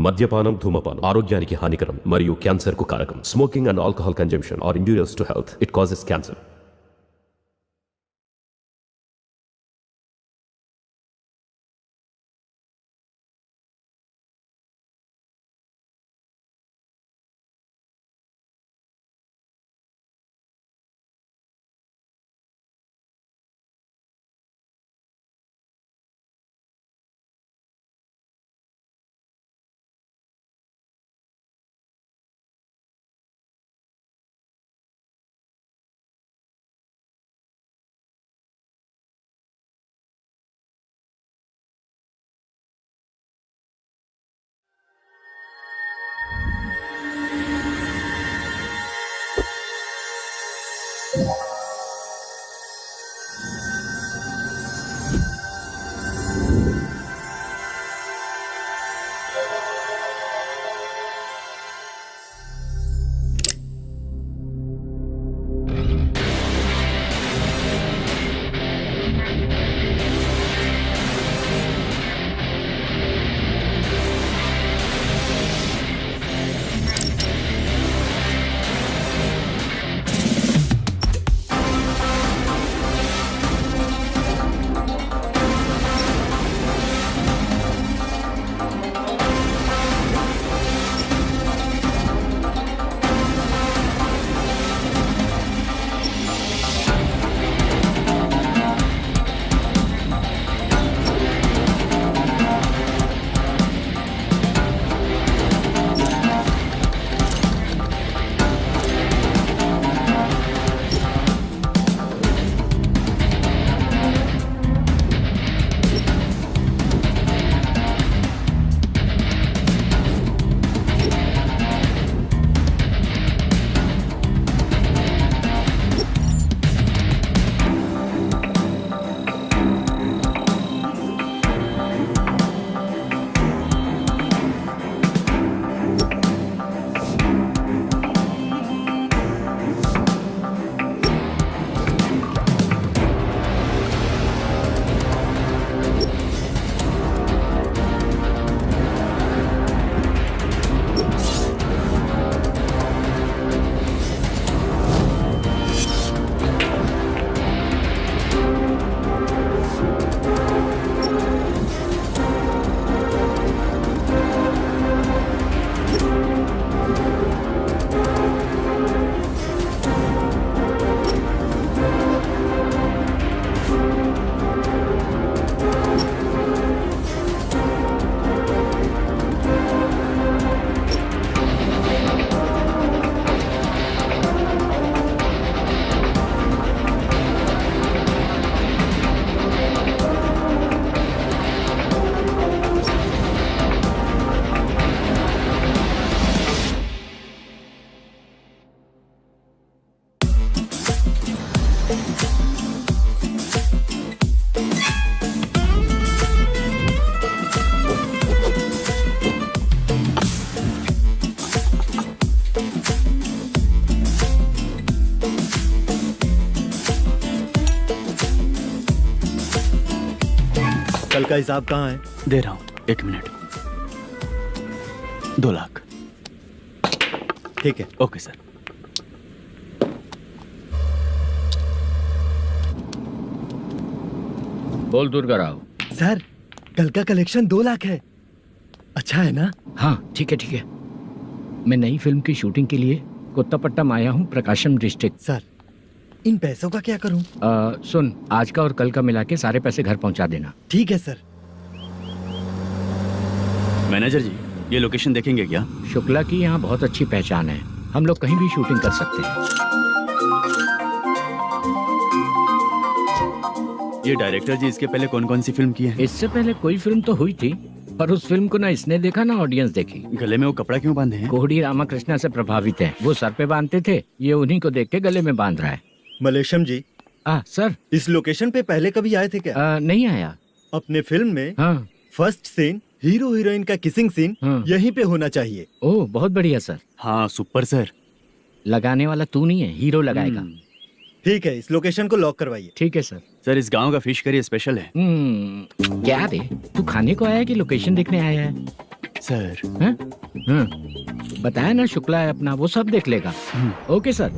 మద్యపానం ధూమపానం ఆరోగ్యానికి హానికరం మరియు క్యాన్సర్ కు కారకం. Smoking and alcohol consumption are injurious to health. It causes cancer. कल का हिसाब कहाँ है? दे रहा हूँ, 1 मिनट. 2 लाख. ठीक है. Okay sir. बोल दुर्गा राव. सर कल का कलेक्शन 2 लाख है. अच्छा है ना? हाँ ठीक है ठीक है. मैं नई फिल्म की शूटिंग के लिए कोत्तापट्टम आया हूँ, प्रकाशम डिस्ट्रिक्ट. सर इन पैसों का क्या करूँ? सुन, आज का और कल का मिला के सारे पैसे घर पहुँचा देना. ठीक है सर. मैनेजर जी, ये लोकेशन देखेंगे क्या? शुक्ला की यहाँ बहुत अच्छी पहचान है, हम लोग कहीं भी शूटिंग कर सकते हैं. ये डायरेक्टर जी इसके पहले कौन कौन सी फिल्म की है? इससे पहले कोई फिल्म तो हुई थी, पर उस फिल्म को ना इसने देखा ना ऑडियंस देखी. गले में वो कपड़ा क्यों बांधे हैं? कोहड़ी रामाकृष्णा से प्रभावित है. वो सर पे बांधते थे, ये उन्हीं को देख के गले में बांध रहा है. मलेशम जी, सर इस लोकेशन पे पहले कभी आए थे क्या? नहीं आया. अपने फिल्म में हाँ. फर्स्ट सीन हीरो हीरोइन का किसिंग सीन यहीं पे होना चाहिए. ओह बहुत बढ़िया सर. हाँ सुपर सर. लगाने वाला तू नहीं है, हीरो लगाएगा. ठीक है, इस लोकेशन को लॉक करवाइए. ठीक है सर. सर इस गांव का फिश करी स्पेशल है. क्या बे, तू खाने को आया है कि लोकेशन देखने आया है? सर हैं? हाँ, बताया ना शुक्ला है अपना, वो सब देख लेगा। Okay sir.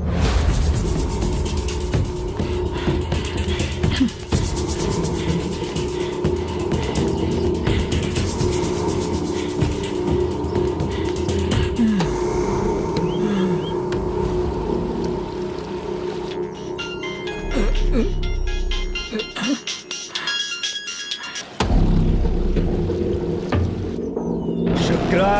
शुक्रा,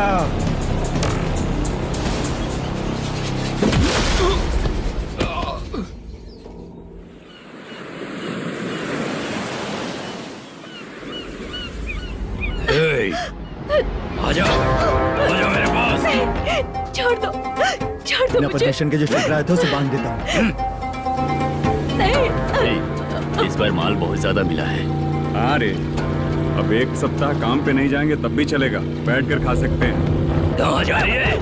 आजा आजा मेरे पास। छोड़ दो बिना मुझे। प्रदर्शन के जो शुक्रा है तो उसे बांध देता हूँ। नहीं, इस बार माल बहुत ज्यादा मिला है। हाँ रे, अब एक सप्ताह काम पे नहीं जाएंगे तब भी चलेगा, बैठ कर खा सकते हैं। कहाँ जा रही है?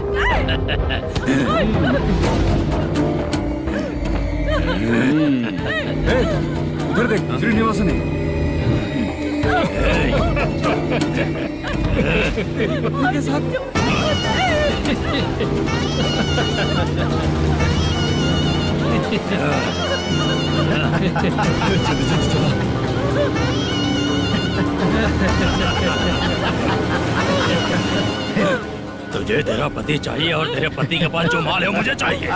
उधर देख, श्रीनिवासन है। उनके साथ तुझे तेरा पति चाहिए और तेरे पति के पास जो माल है वो मुझे चाहिए।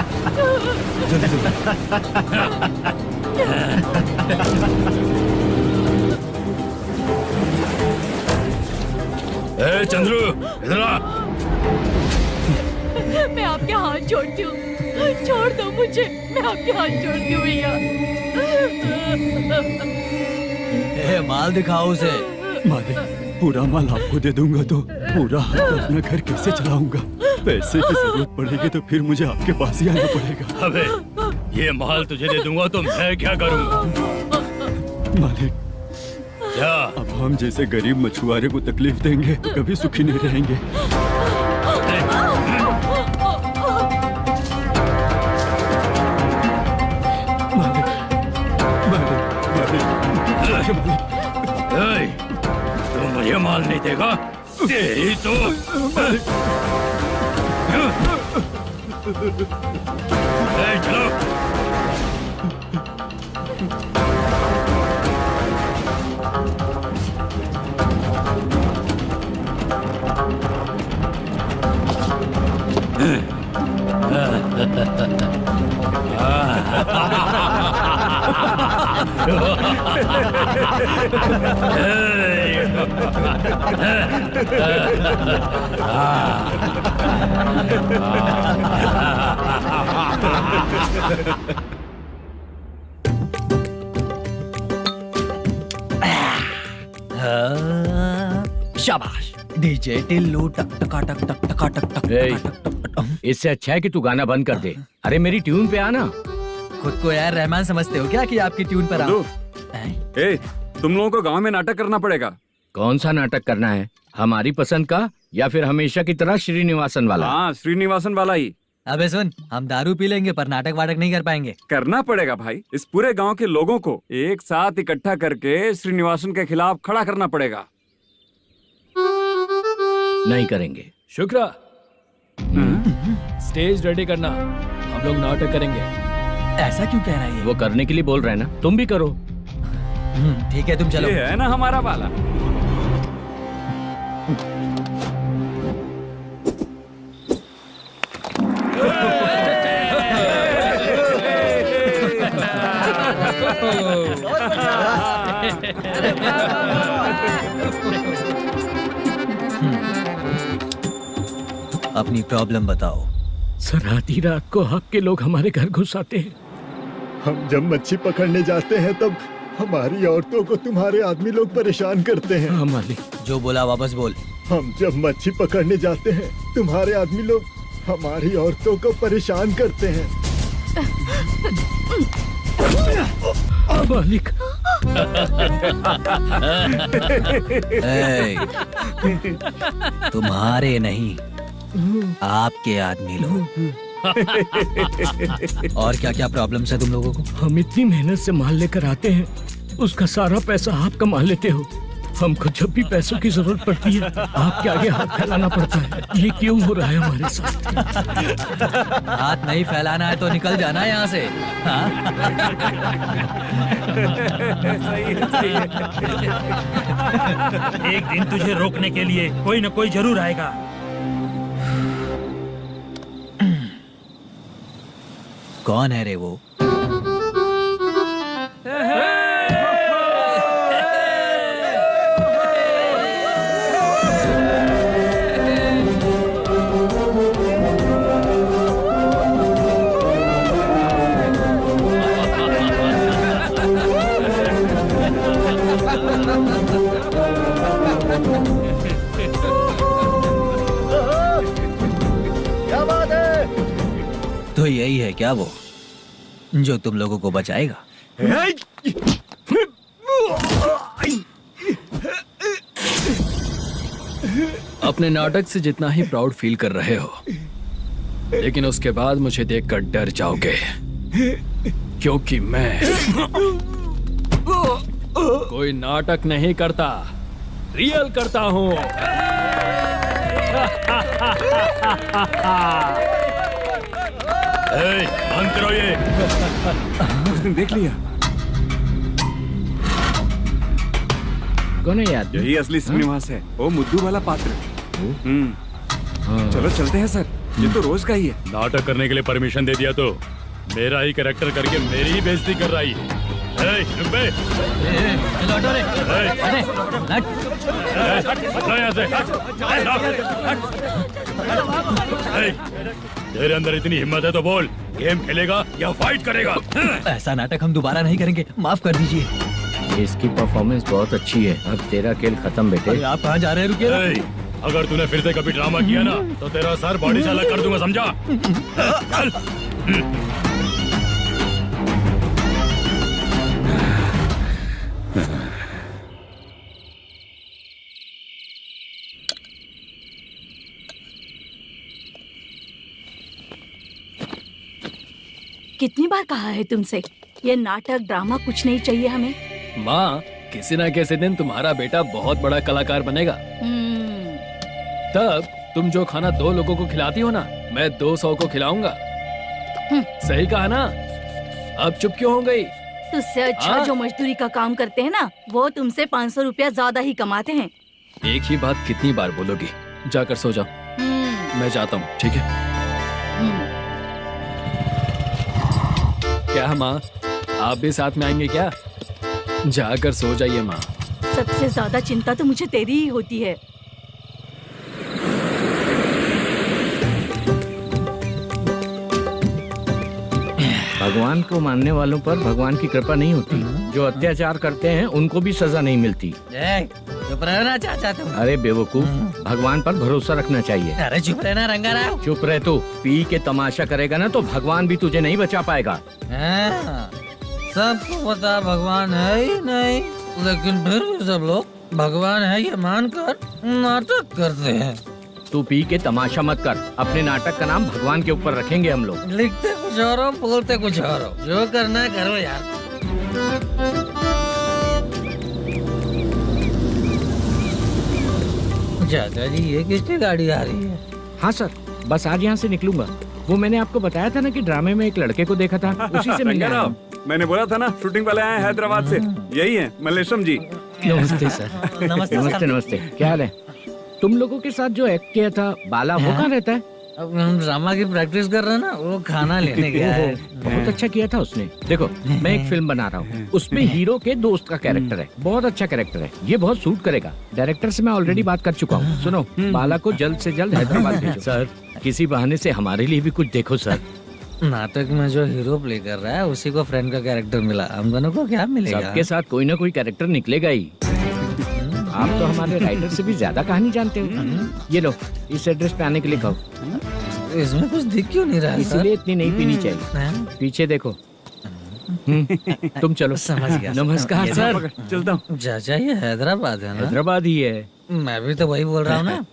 ए चंद्रू, इधर आ। मैं आपके हाथ जोड़ती हूँ, छोड़ दो मुझे, मैं आपके हाथ जोड़ती हूँ भैया। माल दिखाओ उसे। मालिक, पूरा माल आपको दे दूंगा तो पूरा हफ्ता अपना घर कैसे चलाऊंगा? पैसे की जरूरत पड़ेगी तो फिर मुझे आपके पास ही आना पड़ेगा। अबे ये माल तुझे दे दूंगा तो मैं क्या करूंगा? मालिक, क्या? अब हम जैसे गरीब मछुआरे को तकलीफ देंगे तो कभी सुखी नहीं रहेंगे। मालिक, मालिक, मालिक, ए, तू मुझे माल नहीं देगा तेरी तो ए, चलो। शाबाश। डीजे टिल्लू टक टका टक टक टका टक टक ए, टका टक टक टक। इससे अच्छा है कि तू गाना बंद कर दे। अरे मेरी ट्यून पे आना। खुद को यार रहमान समझते हो क्या कि आपकी ट्यून पर आओ? ए, तुम लोगों को गांव में नाटक करना पड़ेगा। कौन सा नाटक करना है? हमारी पसंद का या फिर हमेशा की तरह श्रीनिवासन वाला? हाँ, श्रीनिवासन वाला ही अबे सुन, हम दारू पी लेंगे पर नाटक वाटक नहीं कर पाएंगे। करना पड़ेगा भाई। इस पूरे गांव के लोगों को एक साथ इकट्ठा करके श्रीनिवासन के खिलाफ खड़ा करना पड़ेगा। नहीं करेंगे। शुक्रा, स्टेज रेडी करना, हम लोग नाटक करेंगे। ऐसा क्यों कह रहा है ये? वो करने के लिए बोल रहे हैं ना, तुम भी करो। ठीक है, तुम चलो। ये है ना हमारा वाला। अपनी प्रॉब्लम बताओ। सर, आधी रात को आपके लोग हमारे घर घुस आते हैं। हम जब मच्छी पकड़ने जाते हैं तब हमारी औरतों को तुम्हारे आदमी लोग परेशान करते हैं। हाँ मालिक। जो बोला वापस बोल। हम जब मच्छी पकड़ने जाते हैं तुम्हारे आदमी लोग हमारी औरतों को परेशान करते हैं। मालिक, तुम्हारे नहीं, आपके आदमी लोग। और क्या क्या प्रॉब्लम्स है तुम लोगों को? हम इतनी मेहनत से माल लेकर आते हैं, उसका सारा पैसा आप कमा लेते हो। हमको जब भी पैसों की जरूरत पड़ती है आपके आगे हाथ फैलाना पड़ता है। ये क्यों हो रहा है हमारे साथ? हाथ नहीं फैलाना है तो निकल जाना यहाँ से। हाँ? एक दिन तुझे रोकने के लिए कोई न कोई जरूर आएगा। कौन है रे वो? क्या बात है? तो यही है क्या वो जो तुम लोगों को बचाएगा? अपने नाटक से जितना ही प्राउड फील कर रहे हो, लेकिन उसके बाद मुझे देखकर डर जाओगे, क्योंकि मैं कोई नाटक नहीं करता, रियल करता हूँ। बंद करो ये। उसने देख लिया। कौन है यार? यही असली श्रीनिवास है, वो मुद्दू वाला पात्र। चलो चलते हैं सर, ये तो रोज का ही है। नाटक करने के लिए परमिशन दे दिया तो मेरा ही कैरेक्टर करके मेरी ही बेइज्जती कर रही है। रुक बे। लौटो रे। अरे, यहाँ से। तेरे अंदर इतनी हिम्मत है तो बोल, गेम खेलेगा या फाइट करेगा? ऐसा नाटक हम दोबारा नहीं करेंगे, माफ कर दीजिए। इसकी परफॉर्मेंस बहुत अच्छी है। अब तेरा खेल खत्म बेटे। अरे आप कहाँ जा रहे हैं? रुकिए ना। अगर तूने फिर से कभी ड्रामा किया ना तो तेरा सर बॉडी से अलग कर दूंगा, समझा? चल। कितनी बार कहा है तुमसे, ये नाटक ड्रामा कुछ नहीं चाहिए हमें। माँ, किसी ना किसी दिन तुम्हारा बेटा बहुत बड़ा कलाकार बनेगा। तब तुम जो खाना 2 लोगों को खिलाती हो ना, मैं 200 को खिलाऊंगा। सही कहा ना? अब चुप क्यों हो गई? तुझसे अच्छा जो मजदूरी का काम करते हैं ना, वो तुमसे 500 रुपया ज्यादा ही कमाते हैं। एक ही बात कितनी बार बोलोगी? जाकर सो जाओ। मैं जाता हूँ, ठीक है? क्या माँ, आप भी साथ में आएंगे क्या? जाकर सो जाइए माँ। सबसे ज्यादा चिंता तो मुझे तेरी ही होती है। भगवान को मानने वालों पर भगवान की कृपा नहीं होती। जो अत्याचार करते हैं उनको भी सजा नहीं मिलती। चुप रहना चाचा तुम। अरे बेवकूफ, भगवान पर भरोसा रखना चाहिए। अरे चुप रहना रंगाराव। चुप रह तू। पी के तमाशा करेगा ना तो भगवान भी तुझे नहीं बचा पाएगा। सबको पता भगवान है ही नहीं, लेकिन फिर भी सब लोग भगवान है ये मानकर नाटक करते हैं। तू पी के तमाशा मत कर। अपने नाटक का नाम भगवान के ऊपर रखेंगे हम लोग। लिखते कुछ और हो, बोलते कुछ और हो, जो करना है करो यार। चाचा जी, ये किसकी गाड़ी आ रही है? हाँ सर, बस आज यहाँ से निकलूंगा। वो मैंने आपको बताया था ना कि ड्रामे में एक लड़के को देखा था, उसी से मिलने आया हूँ। मैंने बोला था ना, शूटिंग वाले आए हैं हैदराबाद से। यही है मल्लेशम जी। नमस्ते सर। नमस्ते नमस्ते। क्या हाल है? तुम लोगों के साथ जो एक्ट किया था बाला, वो कहाँ रहता है? अब हम ड्रामा की प्रैक्टिस कर रहे हैं ना, वो खाना लेने गया है। बहुत अच्छा किया था उसने। देखो, मैं एक फिल्म बना रहा हूँ, उसमें हीरो के दोस्त का कैरेक्टर है। बहुत अच्छा कैरेक्टर है, ये बहुत सूट करेगा। डायरेक्टर से मैं ऑलरेडी बात कर चुका हूँ। सुनो, बाला को जल्द से जल्द हैदराबाद भेजो। सर, किसी बहाने से हमारे लिए भी कुछ देखो सर। नाटक में जो हीरो प्ले कर रहा है उसी को फ्रेंड का कैरेक्टर मिला, हम दोनों को क्या मिलेगा? सबके साथ कोई ना कोई कैरेक्टर निकलेगा ही। आप तो हमारे राइटर से भी ज्यादा कहानी जानते हो। ये लो, इस एड्रेस पे आने के लिए कहो। इसमें कुछ दिख क्यों नहीं रहा? इसलिए इतनी नहीं पीनी चाहिए। पीछे देखो। तुम चलो। समझ गया। नमस्कार सर। चलता हूँ। चाचा, ये हैदराबाद है ना? हैदराबाद ही है। मैं भी तो वही बोल रहा हूँ ना।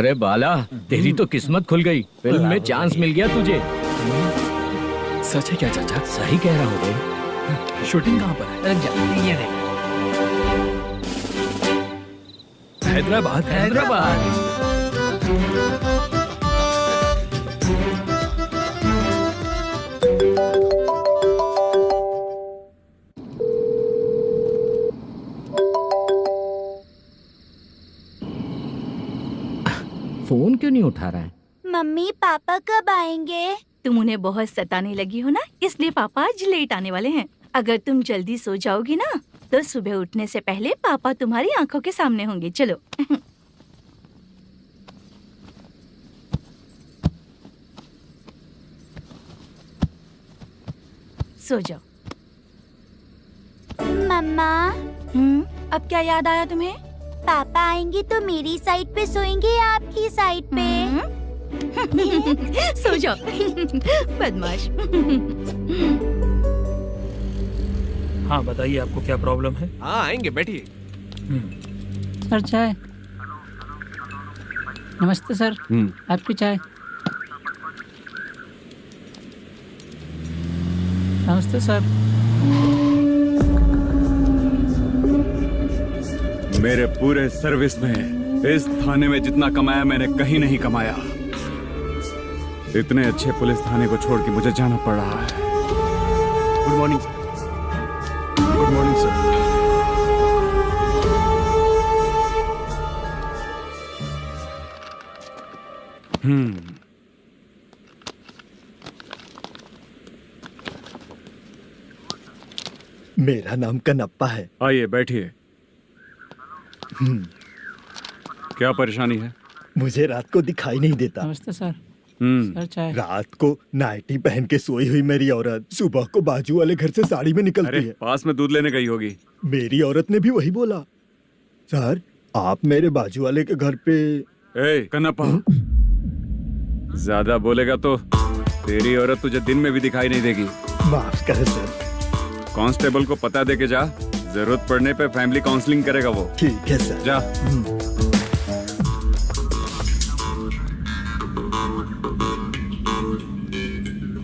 अरे बाला, तेरी तो किस्मत खुल गई, फिल्म में चांस मिल गया तुझे। सच है क्या चाचा? सही कह रहा हूँ भाई। शूटिंग कहाँ पर है? रुक जा, ये देख। हैदराबाद। हैदराबाद। फोन क्यों नहीं उठा रहा है? मम्मी पापा कब आएंगे? तुम उन्हें बहुत सताने लगी हो ना, इसलिए पापा आज लेट आने वाले हैं। अगर तुम जल्दी सो जाओगी ना तो सुबह उठने से पहले पापा तुम्हारी आंखों के सामने होंगे। चलो। सो जाओ। मम्मा, अब क्या याद आया तुम्हें? पापा आएंगे तो मेरी साइड पे सोएंगे या आपकी साइड पे? सो जाओ। बदमाश। हाँ बताइए, आपको क्या प्रॉब्लम है? हाँ आएंगे, बैठिए। सर चाय। नमस्ते सर, आपकी चाय। नमस्ते सर। मेरे पूरे सर्विस में इस थाने में जितना कमाया मैंने कहीं नहीं कमाया। इतने अच्छे पुलिस थाने को छोड़ के मुझे जाना पड़ रहा है। Good morning sir. Good morning sir. मेरा नाम कनप्पा है। आइए बैठिए। क्या परेशानी है? मुझे रात को दिखाई नहीं देता। नमस्ते सर। सर चाय। रात को नाइटी पहन के सोई हुई मेरी औरत सुबह को बाजू वाले घर से साड़ी में निकलती है। पास में दूध लेने गई होगी। मेरी औरत ने भी वही बोला। सर, आप मेरे बाजू वाले के घर पे। ए कन्नप्पा, ज्यादा बोलेगा तो तेरी औरत तुझे दिन में भी दिखाई नहीं देगी। माफ करें सर। कांस्टेबल को पता दे के जा, जरूरत पड़ने पे फैमिली काउंसलिंग करेगा वो। ठीक है सर। जा।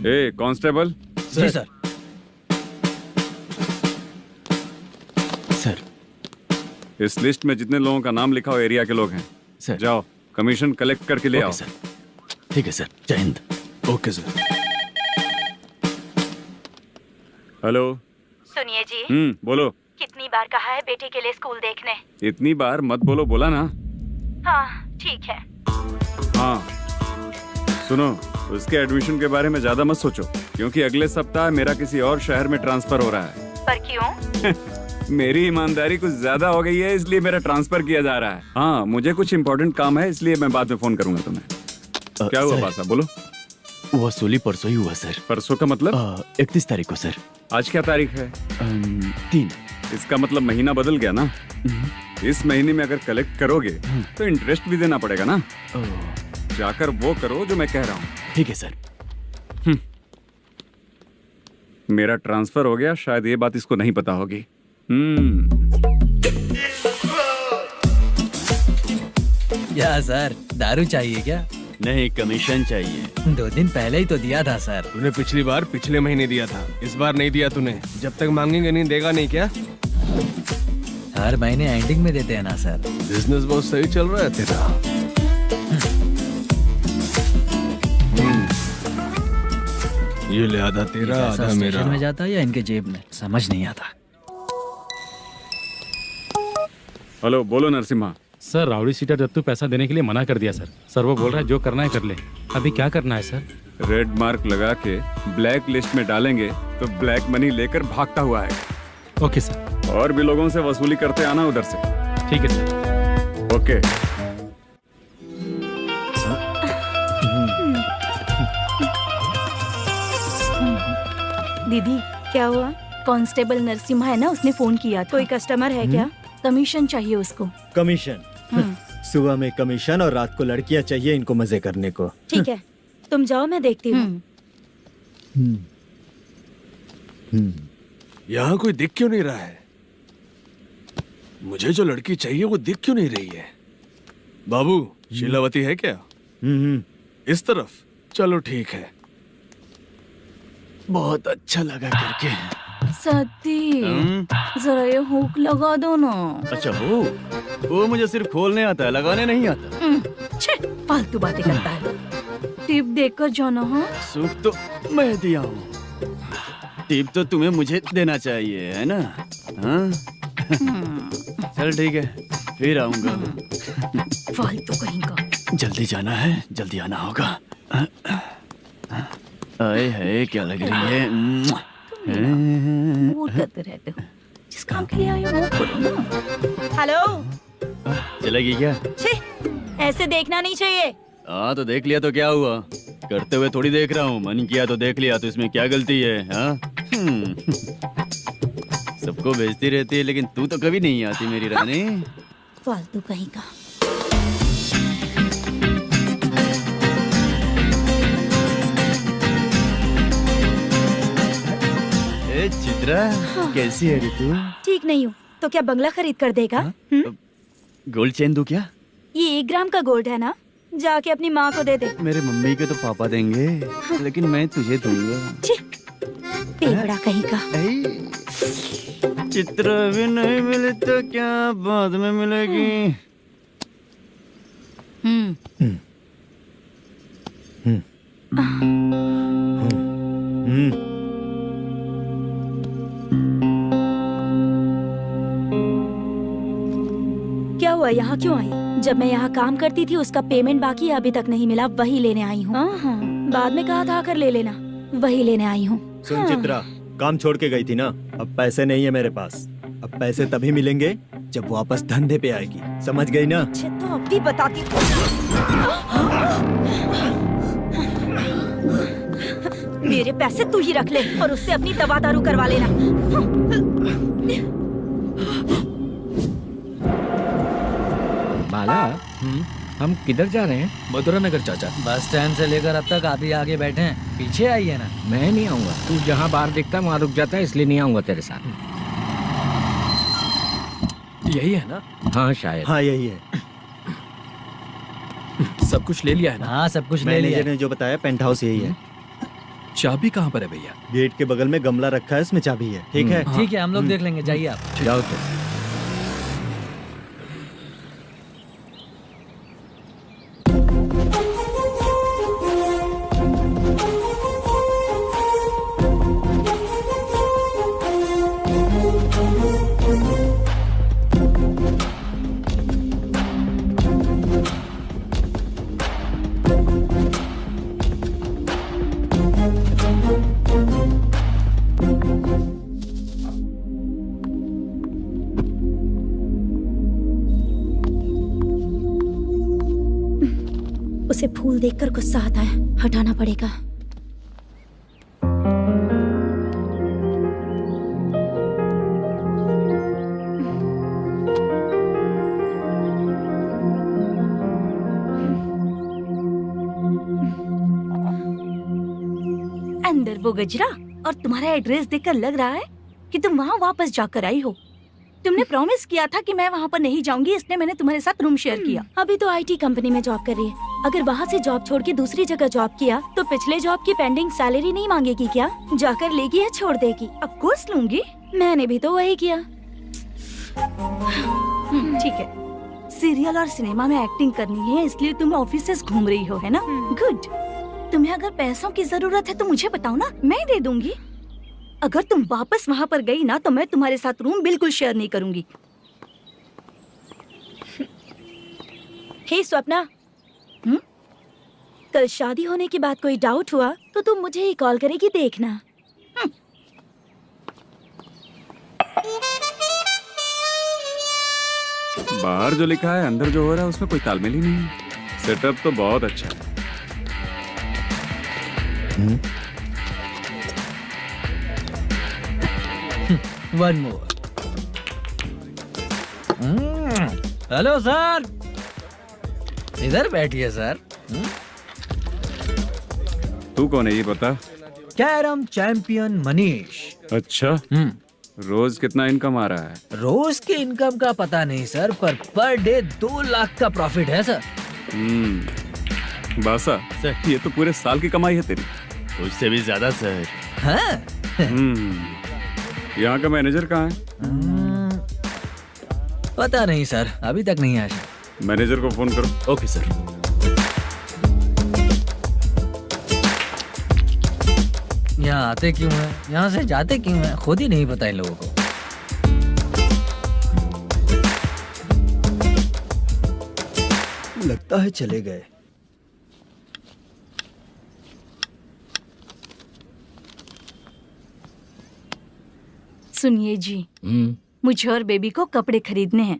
ए कांस्टेबल। जी सर। सर, इस लिस्ट में जितने लोगों का नाम लिखा हो एरिया के लोग हैं। सर। जाओ कमीशन कलेक्ट करके ले आओ। सर। ठीक है सर, जय हिंद। Okay sir. हेलो। सुनिए जी। बोलो। कितनी बार कहा है बेटे के लिए स्कूल देखने? इतनी बार मत बोलो, बोला ना। हाँ ठीक है। हाँ सुनो, उसके एडमिशन के बारे में ज्यादा मत सोचो, क्योंकि अगले सप्ताह मेरा किसी और शहर में ट्रांसफर हो रहा है। पर क्यों? मेरी ईमानदारी कुछ ज्यादा हो गई है, इसलिए मेरा ट्रांसफर किया जा रहा है। हाँ मुझे कुछ इम्पोर्टेंट काम है, इसलिए मैं बाद में फोन करूंगा तुम्हें। क्या हुआ पासा, बोलो। वसूली परसों ही हुआ सर। परसों का मतलब? 31 तारीख को सर। आज क्या तारीख है? 3। इसका मतलब महीना बदल गया ना। इस महीने में अगर कलेक्ट करोगे तो इंटरेस्ट भी देना पड़ेगा ना। जाकर वो करो जो मैं कह रहा हूँ। ठीक है सर। मेरा ट्रांसफर हो गया, शायद ये बात इसको नहीं पता होगी। क्या सर, दारू चाहिए क्या? नहीं, कमीशन चाहिए। 2 दिन पहले ही तो दिया था सर। तूने पिछली बार पिछले महीने दिया था, इस बार नहीं दिया तूने। जब तक मांगेंगे नहीं देगा नहीं क्या? हर महीने एंडिंग में देते हैं ना सर। बिजनेस बहुत सही चल रहा है तेरा। ये ले आधा तेरा, आधा मेरा। स्टेशन में जाता है या इनके जेब में, समझ नहीं आता। हेलो, बोलो Narasimha. Sir, rowdy seater Dattu पैसा देने के लिए मना कर दिया सर। सर वो बोल रहा है जो करना है कर ले। अभी क्या करना है सर? रेड मार्क लगा के ब्लैक लिस्ट में डालेंगे तो ब्लैक मनी लेकर भागता हुआ है। Okay sir. और भी लोगों से वसूली करते आना उधर से। ठीक है सर। ओके। दीदी क्या हुआ? कांस्टेबल नरसिम्हा है ना, उसने फोन किया। कोई कस्टमर है क्या? कमीशन चाहिए उसको। कमीशन? सुबह में कमीशन और रात को लड़कियां चाहिए इनको मजे करने को। ठीक है, तुम जाओ, मैं देखती हूँ। यहाँ कोई दिख क्यों नहीं रहा है? मुझे जो लड़की चाहिए वो दिख क्यों नहीं रही है? बाबू, शीलावती है क्या? इस तरफ? चलो ठीक है। बहुत अच्छा लगा करके। सती जरा ये हुक लगा दो ना। अच्छा वो मुझे सिर्फ खोलने आता है, लगाने नहीं आता। छे, फालतू बातें करता है। टिप देकर जाना। हाँ सुख तो मैं दिया हूँ, टिप तो तुम्हें मुझे देना चाहिए, है ना? हाँ? चल ठीक है, फिर आऊंगा। फालतू कहीं का। जल्दी जाना है, जल्दी आना होगा। आए है क्या लग रही है। मूड करते रहते हो। जिस काम के लिए आए हो वो करो ना। हेलो। चलेगी क्या? छी, ऐसे देखना नहीं चाहिए। हाँ तो देख लिया तो क्या हुआ, करते हुए थोड़ी देख रहा हूँ, मन किया तो देख लिया, तो इसमें क्या गलती है? हाँ? सबको भेजती रहती है लेकिन तू तो कभी नहीं आती मेरी रानी। फालतू कहीं का। ए चित्रा, कैसी है रे तू? ठीक नहीं हूँ तो क्या बंगला खरीद कर देगा? गोल्ड चेन दूं क्या? ये 1 ग्राम का गोल्ड है ना, जाके अपनी माँ को दे दे। मेरे मम्मी के तो पापा देंगे, लेकिन मैं तुझे दूंगा। पेपड़ा कहीं का। चित्र भी नहीं मिली तो क्या बाद में मिलेगी। क्या हुआ, यहाँ क्यों आई? जब मैं यहाँ काम करती थी उसका पेमेंट बाकी है, अभी तक नहीं मिला, वही लेने आई हूँ। बाद में कहा था आकर ले लेना, वही लेने आई हूँ। सुन चित्रा, काम छोड़ के गई थी ना, अब पैसे नहीं है मेरे पास। अब पैसे तभी मिलेंगे जब वापस धंधे पे आएगी, समझ गई ना? अच्छा तो अब भी बताती। मेरे पैसे तू ही रख ले और उससे अपनी दवा दारू करवा लेना। बाला, हम किधर जा रहे हैं? मथुरा नगर चाचा। बस स्टैंड से लेकर अब तक आप ही आगे बैठे हैं, पीछे आइए ना। मैं नहीं आऊंगा, तू जहाँ बाहर दिखता वहाँ रुक जाता है, इसलिए नहीं आऊंगा तेरे साथ। यही है ना? हाँ शायद। हाँ यही है। सब कुछ ले लिया है ना? हाँ सब कुछ ले मैनेजर लिया। ने जो बताया पेंट हाउस यही है। चाबी कहाँ पर है भैया? गेट के बगल में गमला रखा है, उसमें चाबी है। ठीक है? ठीक है, हम लोग देख लेंगे, जाइए आप। जाओ तो। उसे फूल देखकर गुस्सा आता है, हटाना पड़ेगा। अंदर वो गजरा और तुम्हारा एड्रेस देखकर लग रहा है कि तुम वहाँ वापस जाकर आई हो। तुमने प्रॉमिस किया था कि मैं वहाँ पर नहीं जाऊंगी, इसलिए मैंने तुम्हारे साथ रूम शेयर किया। अभी तो आईटी कंपनी में जॉब कर रही है। अगर वहाँ से जॉब छोड़ के दूसरी जगह जॉब किया तो पिछले जॉब की पेंडिंग सैलरी नहीं मांगेगी क्या? जाकर लेगी या छोड़ देगी? ऑफ कोर्स लूंगी। मैंने भी तो वही किया। ठीक है, सीरियल और सिनेमा में एक्टिंग करनी है, इसलिए तुम ऑफिसेस घूम रही हो, है ना? गुड। तुम्हें अगर पैसों की जरूरत है तो मुझे बताओ ना, मैं दे दूंगी। अगर तुम वापस वहाँ पर गई ना तो मैं तुम्हारे साथ रूम बिल्कुल शेयर नहीं करूंगी। हे स्वप्ना, कल शादी होने के बाद कोई डाउट हुआ तो तुम मुझे ही कॉल करेगी, देखना। बाहर जो लिखा है अंदर जो हो रहा है उसमें कोई तालमेल ही नहीं है। सेटअप तो बहुत अच्छा है। One more. हेलो सर, इधर बैठिए सर। तू कौन है ये बता? Carrom champion Manish. अच्छा, रोज कितना इनकम आ रहा है? रोज के इनकम का पता नहीं सर, पर डे 2 लाख का प्रॉफिट है सर। बासा सर। ये तो पूरे साल की कमाई है तेरी। उससे भी ज्यादा सर। हाँ? यहाँ का मैनेजर कहाँ है? पता नहीं सर, अभी तक नहीं आया। मैनेजर को फोन करो। Okay sir. यहाँ आते क्यों हैं? यहाँ से जाते क्यों हैं? खुद ही नहीं पता इन लोगों को। लगता है चले गए। सुनिए जी, मुझे और बेबी को कपड़े खरीदने हैं।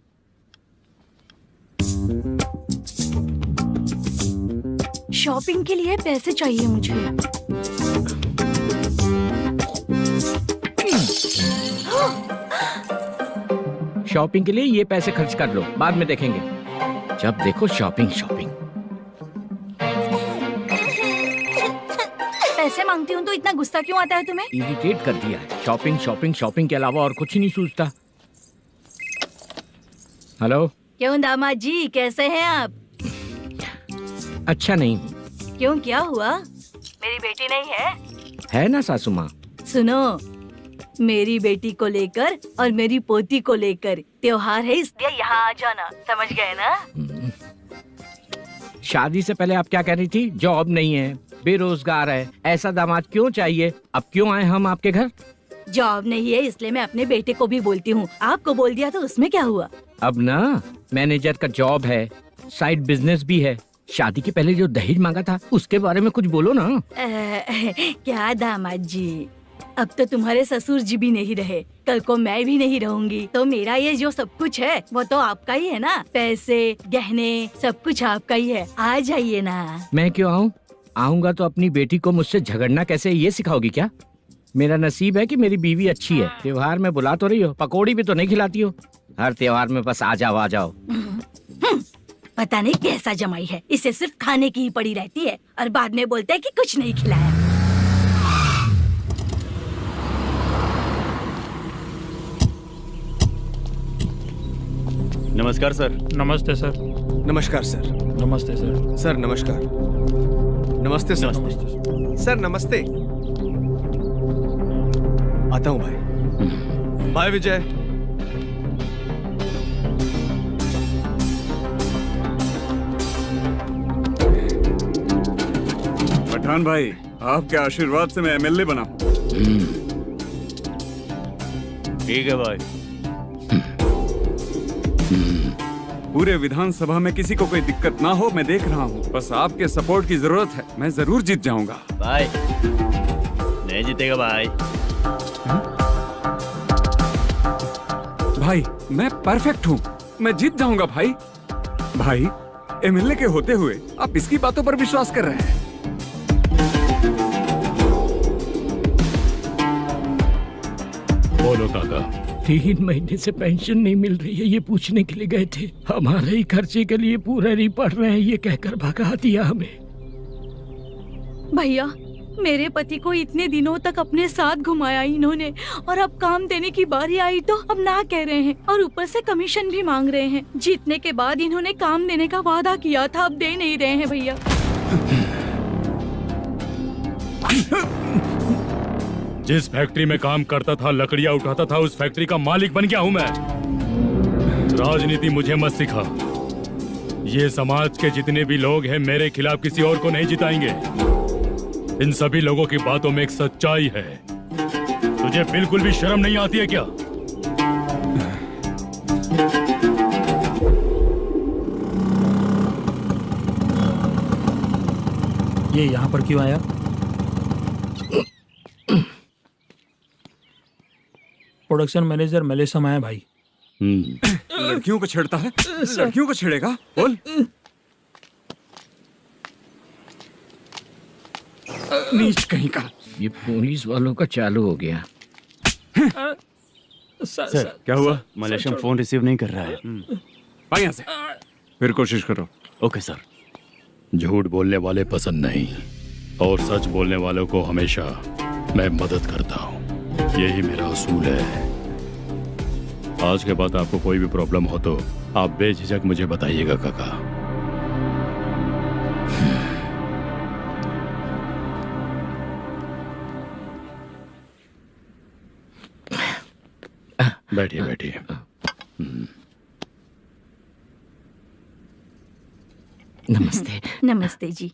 शॉपिंग के लिए पैसे चाहिए मुझे। शॉपिंग के लिए ये पैसे खर्च कर लो, बाद में देखेंगे। जब देखो शॉपिंग शॉपिंग। पैसे मांगती हूँ तो इतना गुस्सा क्यों आता है तुम्हें? इरिटेट कर दिया है। शॉपिंग शॉपिंग शॉपिंग के अलावा और कुछ ही नहीं सूझता। हेलो। क्यों दामाद जी, कैसे हैं आप? अच्छा नहीं। क्यों, क्या हुआ? मेरी बेटी नहीं है? है ना सासू माँ। सुनो, मेरी बेटी को लेकर और मेरी पोती को लेकर त्योहार है, इसलिए यहाँ आ जाना, समझ गए ना? शादी से पहले आप क्या कह रही थी? जॉब नहीं है, बेरोजगार है, ऐसा दामाद क्यों चाहिए? अब क्यों आए हम आपके घर? जॉब नहीं है इसलिए मैं अपने बेटे को भी बोलती हूँ। आपको बोल दिया तो उसमें क्या हुआ? अब ना मैनेजर का जॉब है, साइड बिजनेस भी है। शादी के पहले जो दहेज मांगा था उसके बारे में कुछ बोलो ना। क्या दामाद जी, अब तो तुम्हारे ससुर जी भी नहीं रहे, कल को मैं भी नहीं रहूंगी, तो मेरा ये जो सब कुछ है वो तो आपका ही है ना। पैसे, गहने, सब कुछ आपका ही है। आ जाइए ना। मैं क्यों आऊँ? आऊंगा तो अपनी बेटी को मुझसे झगड़ना कैसे ये सिखाओगी क्या? मेरा नसीब है कि मेरी बीवी अच्छी है। त्योहार में बुला तो रही हो, पकौड़ी भी तो नहीं खिलाती हो। हर त्योहार में बस आ जाओ आ जाओ। पता नहीं कैसा जमाई है, इसे सिर्फ खाने की ही पड़ी रहती है और बाद में बोलते है कि कुछ नहीं खिलाया। नमस्कार सर। नमस्ते सर। नमस्कार सर। नमस्ते सर। सर नमस्कार। नमस्ते सर। सर नमस्ते। आता हूँ भाई। बाय विजय। पठान भाई, आपके आशीर्वाद से मैं एमएलए बना। ठीक है भाई। पूरे विधानसभा में किसी को कोई दिक्कत ना हो, मैं देख रहा हूँ। बस आपके सपोर्ट की जरूरत है, मैं जरूर जीत जाऊंगा। भाई नहीं जीतेगा भाई। भाई मैं परफेक्ट हूँ, मैं जीत जाऊंगा भाई। भाई एमएलए के होते हुए आप इसकी बातों पर विश्वास कर रहे हैं। बोलो काका। 3 महीने से पेंशन नहीं मिल रही है, ये पूछने के लिए गए थे। हमारे ही खर्चे के लिए पूरा नहीं पड़ रहे हैं, ये कहकर भगा दिया हमें। भैया, मेरे पति को इतने दिनों तक अपने साथ घुमाया इन्होंने, और अब काम देने की बारी आई तो अब ना कह रहे हैं, और ऊपर से कमीशन भी मांग रहे हैं। जीतने के बाद इन्होंने काम देने का वादा किया था, अब दे नहीं रहे हैं भैया। जिस फैक्ट्री में काम करता था, लकड़ियां उठाता था, उस फैक्ट्री का मालिक बन गया हूं मैं। राजनीति मुझे मत सिखा। ये समाज के जितने भी लोग हैं मेरे खिलाफ किसी और को नहीं जिताएंगे। इन सभी लोगों की बातों में एक सच्चाई है। तुझे बिल्कुल भी शर्म नहीं आती है क्या? ये यहाँ पर क्यों आया? प्रोडक्शन मैनेजर मलेशम आया भाई। लड़कियों को छेड़ता है, लड़कियों को छेड़ेगा? बोल। नीच कहीं का। ये पुलिस वालों का चालू हो गया। सर क्या हुआ? मलेशियन फोन रिसीव नहीं कर रहा है। भाई यहाँ से फिर कोशिश करो। Okay sir. झूठ बोलने वाले पसंद नहीं, और सच बोलने वालों को हमेशा मैं मदद करता हूँ। यही मेरा असूल है। आज के बाद आपको कोई भी प्रॉब्लम हो तो आप बेझिझक मुझे बताइएगा काका। बैठिए बैठिए। नमस्ते। नमस्ते जी।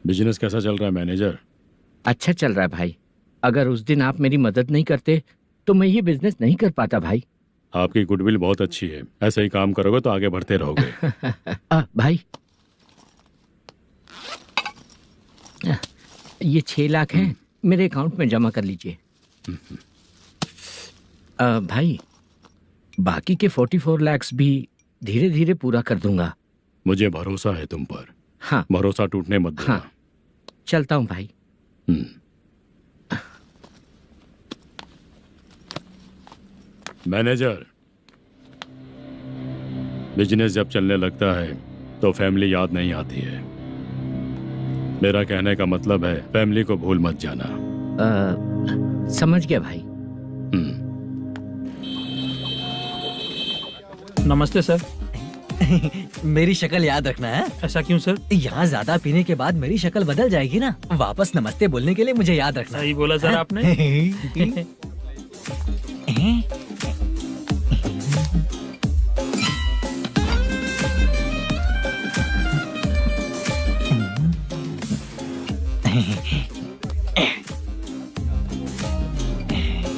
बिजनेस कैसा चल रहा है मैनेजर? अच्छा चल रहा है भाई। अगर उस दिन आप मेरी मदद नहीं करते तो मैं ये बिजनेस नहीं कर पाता भाई। आपकी गुडविल बहुत अच्छी है, ऐसे ही काम करोगे तो आगे बढ़ते रहोगे। भाई ये 6 लाख हैं, मेरे अकाउंट में जमा कर लीजिए। भाई बाकी के 44 लाख भी धीरे धीरे पूरा कर दूंगा। मुझे भरोसा है तुम पर। हाँ भरोसा टूटने मत देना। हाँ चलता हूँ भाई। मैनेजर, बिजनेस जब चलने लगता है तो फैमिली याद नहीं आती है। मेरा कहने का मतलब है फैमिली को भूल मत जाना। समझ गया भाई। नमस्ते सर। मेरी शक्ल याद रखना है। ऐसा क्यों सर? यहाँ ज्यादा पीने के बाद मेरी शक्ल बदल जाएगी ना। वापस नमस्ते बोलने के लिए मुझे याद रखना। सही बोला सर आपने।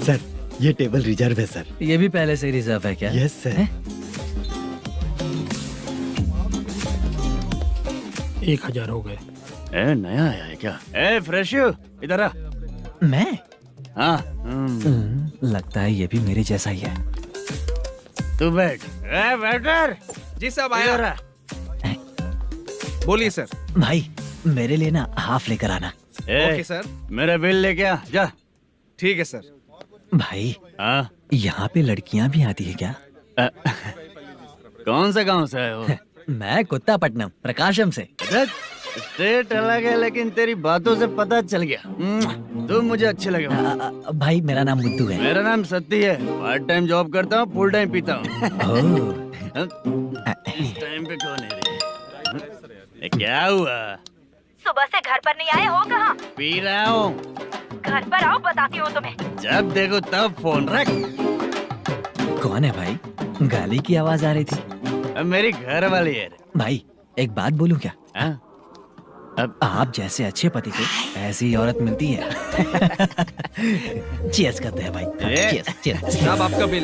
सर ये टेबल रिजर्व है सर। ये भी पहले से रिजर्व है क्या? Yes sir. 1000 हो गए। ए नया आया है क्या? ए फ्रेश इधर आ। मैं? हाँ लगता है ये भी मेरे जैसा ही है। तू बैठ। ए वेटर। जी साहब आया। बोलिए सर। भाई मेरे लिए ना हाफ लेकर आना। Okay sir. मेरा बिल लेके आ जा। ठीक है सर। भाई हाँ यहाँ पे लड़कियाँ भी आती है क्या? कौन से गांव से आए हो? मैं कुत्तापट्टनम प्रकाशम से। स्टेट अलग है लेकिन तेरी बातों से पता चल गया तुम मुझे अच्छे लगे हो। भाई मेरा नाम मुद्दू है। मेरा नाम सत्ती है। पार्ट टाइम जॉब करता हूँ, फुल टाइम पीता हूँ। इस टाइम पे कौन है रे? क्या हुआ? सुबह से घर पर नहीं आए हो कहाँ? पी रहा हूँ। घर पर आओ बताती हूँ तुम्हें। जब देखो तब फोन रख। कौन है भाई? गाली की आवाज आ रही थी। मेरी घर वाली है। भाई एक बात बोलूं क्या? अब आप जैसे अच्छे पति को ऐसी औरत मिलती है। चीयर्स करते हैं भाई। Cheers cheers. साहब आपका बिल।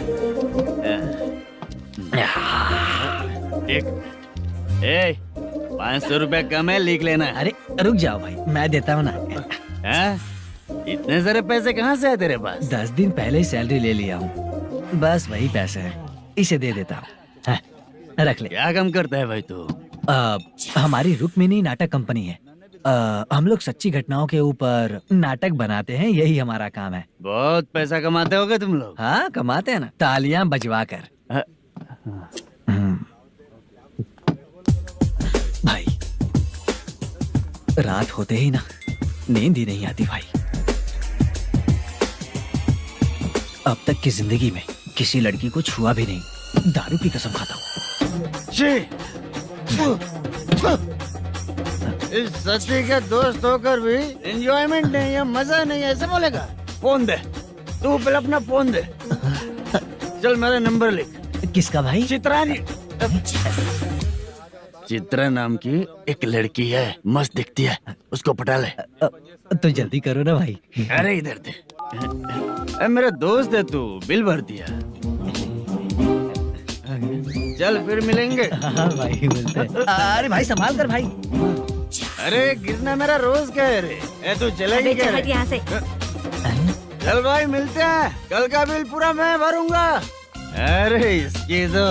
एक 500 रुपया कम है, लिख लेना। अरे रुक जाओ भाई, मैं देता हूँ ना। इतने सारे पैसे कहाँ से है तेरे पास? 10 दिन पहले ही सैलरी ले लिया हूँ, बस वही पैसे हैं, इसे दे देता हूँ। रख ले। क्या काम करता है भाई तू? हमारी रुक्मिनी नाटक कंपनी है। हम लोग सच्ची घटनाओं के ऊपर नाटक बनाते हैं, यही हमारा काम है। बहुत पैसा कमाते होगे तुम लोग। हाँ कमाते हैं ना, तालियां बजवा कर। भाई रात होते ही ना नींद ही नहीं आती भाई। अब तक की जिंदगी में किसी लड़की को छुआ भी नहीं, दारू की कसम खाता हूँ। इस सच्ची के दोस्त होकर भी एंजॉयमेंट नहीं है, मजा नहीं है, ऐसे बोलेगा? फोन दे, तू पहले अपना फोन दे। चल मेरा नंबर लिख। किसका भाई? चित्रानी। चित्रा नाम की एक लड़की है, मस्त दिखती है, उसको पटा ले। तो जल्दी करो ना भाई। अरे इधर दे। मेरा दोस्त है, तू बिल भर दिया। चल फिर मिलेंगे। हाँ भाई मिलते हैं। अरे भाई संभाल कर भाई। अरे गिरना मेरा रोज का है रे। तू चलेगी क्या रे? यहाँ से। चल भाई मिलते हैं, कल का बिल पूरा मैं भरूंगा। अरे इसकी तो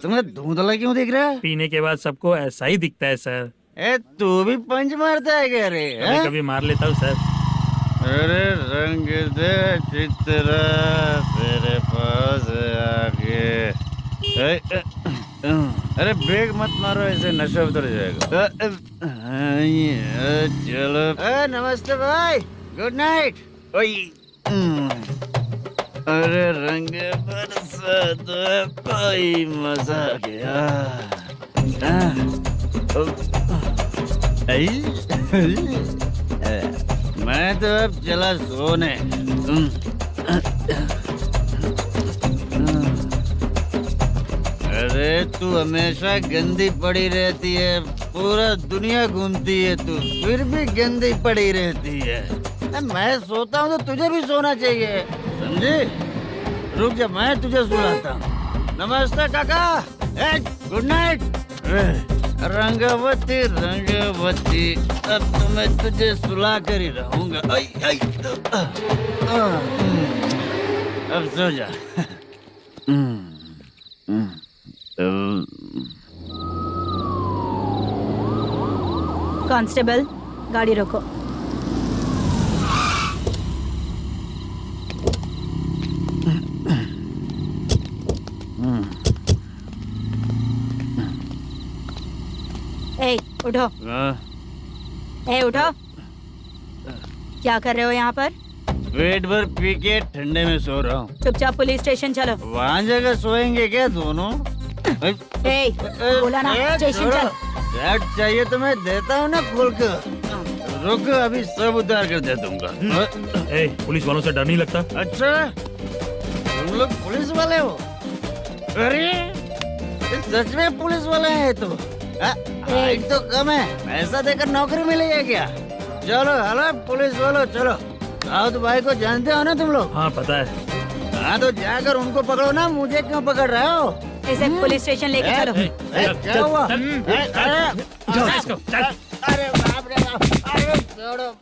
तुम्हें धुंधला क्यों दिख रहा है? पीने के बाद सबको ऐसा ही दिखता है सर। तू भी पंच मारता है क्या रे? कभी कभी मार लेता हूँ सर। अरे रंग दे चित्रा तेरे पास आके। अरे ब्रेक मत मारो, ऐसे नशा उतर जाएगा। चलो। नमस्ते भाई, गुड नाइट। अरे रंग बरसात कोई मजा गया। मैं तो अब चला सोने। अरे तू हमेशा गंदी पड़ी रहती है, पूरा दुनिया घूमती है तू, फिर भी गंदी पड़ी रहती है। मैं सोता हूँ तो तुझे भी सोना चाहिए, समझी? रुक जा, मैं तुझे सुलाता हूँ। नमस्ते काका, गुड नाइट। रंगवती रंगवती, अब तो मैं तुझे सुला कर ही रहूंगा। अब सो जा। कांस्टेबल, गाड़ी रोको। ए, उठो। ए, उठो। क्या कर रहे हो यहाँ पर? पेट भर पी के ठंडे में सो रहा हूँ। चुपचाप पुलिस स्टेशन चलो। वहाँ जगह सोएंगे क्या दोनों? ए, बोला ना, स्टेशन चल। शर्ट चाहिए तो मैं देता हूँ ना खोल कर। रुक, अभी सब उतार कर दे दूंगा। ए, पुलिस वालों से डर नहीं लगता? अच्छा, तुम लोग पुलिस वाले हो? अरे सच में पुलिस वाले हैं तो? हाइट तो कम है, पैसा देकर नौकरी मिलेगी क्या? चलो हेलो पुलिस वालों, चलो। दाऊद भाई को जानते हो ना तुम लोग? हाँ पता है। हाँ तो जाकर उनको पकड़ो ना, मुझे क्यों पकड़ रहे हो? इसे पुलिस स्टेशन लेके चलो। क्या हुआ? चल। अरे बाप रे बाप, अरे छोड़ो।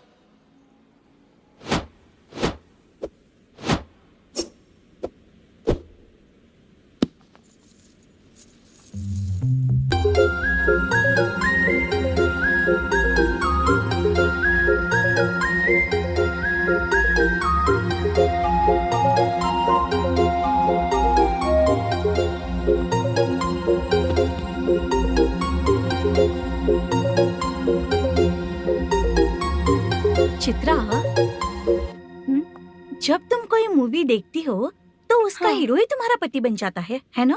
चित्रा, जब तुम कोई मूवी देखती हो तो उसका हीरो ही तुम्हारा पति बन जाता है ना?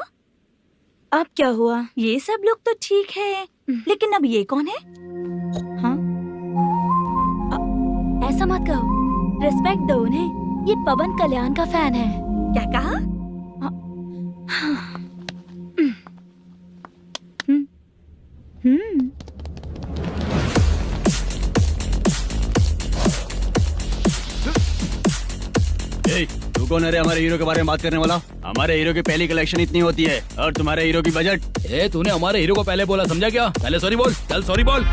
अब क्या हुआ? ये सब लोग तो ठीक है, लेकिन अब ये कौन है? हाँ? ऐसा मत कहो, रिस्पेक्ट दो उन्हें। ये पवन कल्याण का फैन है। क्या कहा? तू कौन है रे हमारे हीरो के बारे में बात करने वाला? हमारे हीरो की पहली कलेक्शन इतनी होती है और तुम्हारे हीरो की बजट। तूने हमारे हीरो को पहले बोला, समझा क्या? पहले सॉरी बोल, चल सॉरी बोल।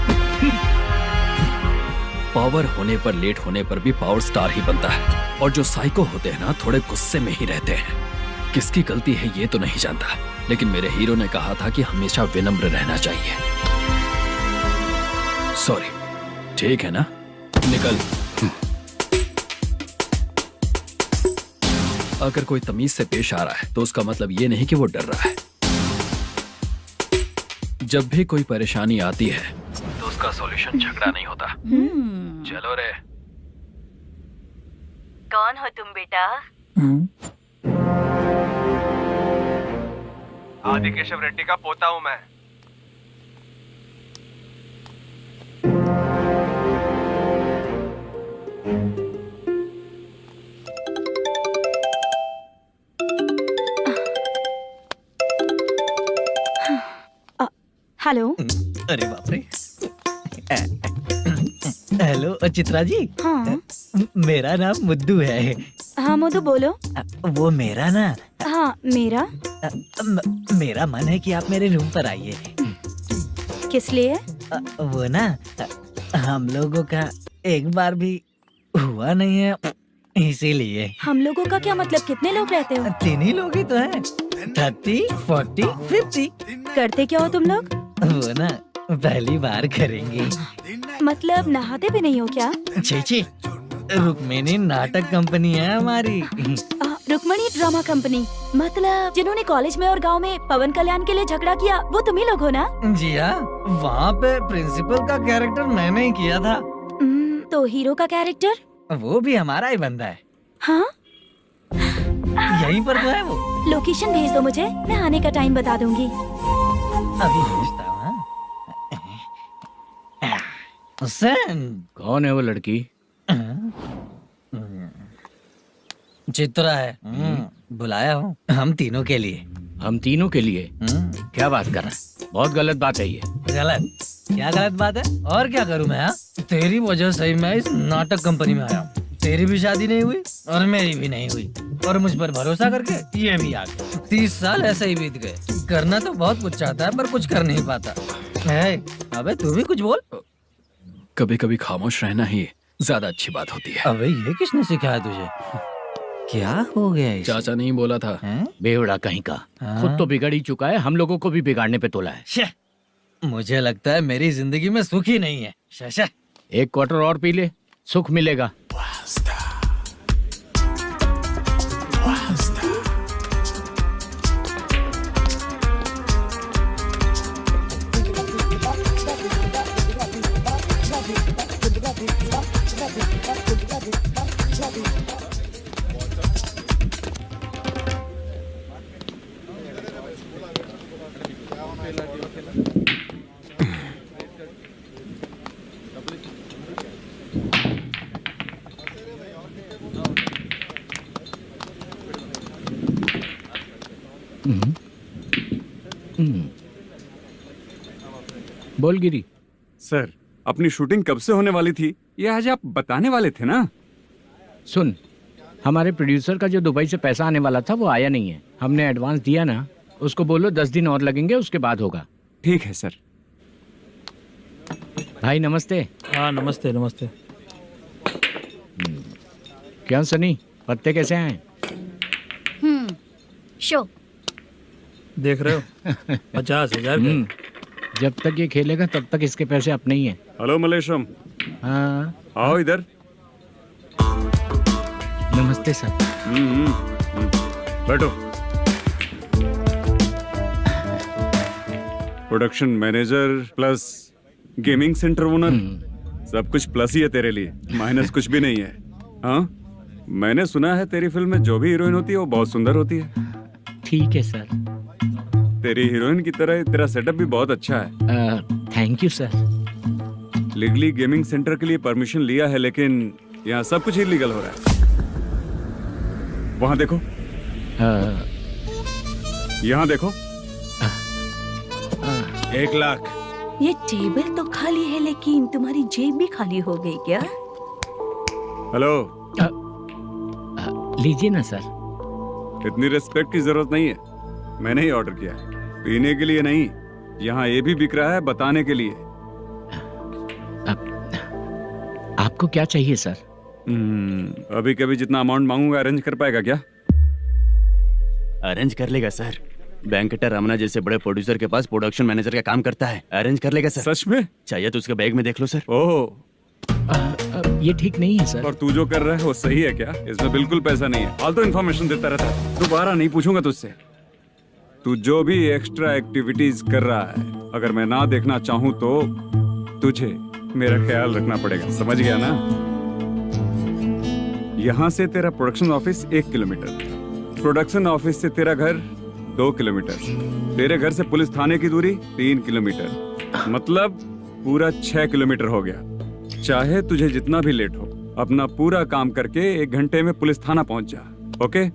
पावर होने पर, लेट होने पर भी पावर स्टार ही बनता है। और जो साइको होते हैं ना, थोड़े गुस्से में ही रहते हैं। किसकी गलती है ये तो नहीं जानता, लेकिन मेरे हीरो ने कहा था कि हमेशा विनम्र रहना चाहिए। सॉरी, ठीक है ना? निकल। अगर कोई तमीज से पेश आ रहा है तो उसका मतलब ये नहीं कि वो डर रहा है। जब भी कोई परेशानी आती है तो उसका सॉल्यूशन झगड़ा नहीं होता। चलो रे। कौन हो तुम बेटा? आदि केशव रेड्डी का पोता हूँ मैं। हेलो। अरे बाप रे। हेलो चित्रा जी। हाँ। मेरा नाम मुद्दू है। हाँ मधु बोलो। वो मेरा ना। हाँ मेरा। मेरा मन है कि आप मेरे रूम पर आइए। किस लिए? वो ना, हम लोगों का एक बार भी हुआ नहीं है, इसीलिए। हम लोगों का क्या मतलब? कितने लोग रहते हो? 3 ही लोग ही तो हैं। 30, 40, 50। करते क्या हो तुम लोग? वो ना पहली बार करेंगे। मतलब नहाते भी नहीं हो क्या? छी, रुक्मिणी नाटक कंपनी है हमारी। Rukmini drama company? मतलब जिन्होंने कॉलेज में और गांव में पवन कल्याण के लिए झगड़ा किया, वो तुम ही लोग हो ना? जी हाँ, वहाँ पे प्रिंसिपल का कैरेक्टर मैंने ही किया था। तो हीरो का कैरेक्टर? वो भी हमारा ही बंदा है। हाँ? यहीं पर तो है वो। लोकेशन भेज दो मुझे, मैं आने का टाइम बता दूंगी। अभी भेजता हूँ। सेंड। कौन है वो लड़की? चित्रा है। बुलाया हूँ हम तीनों के लिए। हम तीनों के लिए? क्या बात कर रहा है? बहुत गलत बात है ये। गलत? क्या गलत बात है? और क्या करूँ मैं? तेरी वजह से मैं इस नाटक कंपनी में आया हूँ। तेरी भी शादी नहीं हुई और मेरी भी नहीं हुई, और मुझ पर भरोसा करके ये भी आ गया। 30 साल ऐसे ही बीत गए। करना तो बहुत कुछ चाहता है पर कुछ कर नहीं पाता है। अबे तू भी कुछ बोल। कभी कभी खामोश रहना ही ज्यादा अच्छी बात होती है। अबे ये किसने सिखाया तुझे? क्या हो गया इसे? चाचा नहीं बोला था। बेवड़ा कहीं का। खुद तो बिगड़ ही चुका है, हम लोगों को भी बिगाड़ने पे तोला है। मुझे लगता है मेरी जिंदगी में सुख ही नहीं है। शशा, एक क्वार्टर और पी ले, सुख मिलेगा। बोल गिरी। सर, अपनी शूटिंग कब से होने वाली थी ये आज आप बताने वाले थे ना? सुन, हमारे प्रोड्यूसर का जो दुबई से पैसा आने वाला था वो आया नहीं है। हमने एडवांस दिया ना, उसको बोलो 10 दिन और लगेंगे, उसके बाद होगा। ठीक है सर। भाई नमस्ते। हाँ नमस्ते नमस्ते। क्या सनी, पत्ते कैसे हैं? शो देख रहे हो 50,000 का। जब तक ये खेलेगा तब तक इसके पैसे अपने ही हैं। हेलो मलेशम। हाँ आओ इधर। नमस्ते सर। बैठो। Production manager plus gaming centre owner, सब कुछ प्लस ही है तेरे लिए, माइनस कुछ भी नहीं है। हाँ, मैंने सुना है तेरी फिल्म में जो भी हीरोइन होती है वो बहुत सुंदर होती है। ठीक है सर। तेरी हीरोइन की तरह तेरा सेटअप भी बहुत अच्छा है। Thank you sir. Legally gaming centre के लिए परमिशन लिया है, लेकिन यहाँ सब कुछ इलीगल हो रहा है। वहाँ देखो, यहाँ देखो। 1 लाख। ये टेबल तो खाली है लेकिन तुम्हारी जेब भी खाली हो गई क्या? हेलो। लीजिए ना सर। इतनी रिस्पेक्ट की जरूरत नहीं है, मैंने ही ऑर्डर किया है। पीने के लिए नहीं, यहाँ ये भी बिक रहा है बताने के लिए। आपको क्या चाहिए सर? अभी कभी जितना अमाउंट मांगूंगा अरेंज कर पाएगा क्या? अरेंज कर लेगा सर। वेंकटर रमना जैसे बड़े प्रोड्यूसर के पास प्रोडक्शन मैनेजर का काम करता है, अरेंज कर लेगा सर। सच में? चाहिए तो उसके बैग में देख लो सर। ओह, ये ठीक नहीं है सर। और तू जो कर रहा है वो सही है क्या? इसमें बिल्कुल पैसा नहीं है, फालतू इन्फॉर्मेशन देता रहता है। दोबारा नहीं पूछूंगा तुझसे। तू जो भी एक्स्ट्रा एक्टिविटीज कर रहा है, अगर मैं ना देखना चाहूं तो तुझे मेरा ख्याल रखना पड़ेगा, समझ गया ना? यहाँ से तेरा production office 1 kilometre, production office से तेरा घर 2 किलोमीटर, तेरे घर से पुलिस थाने की दूरी 3 किलोमीटर, मतलब पूरा 6 किलोमीटर हो गया। चाहे तुझे जितना भी लेट हो, अपना पूरा काम करके 1 घंटे में पुलिस थाना पहुंच जा, ओके?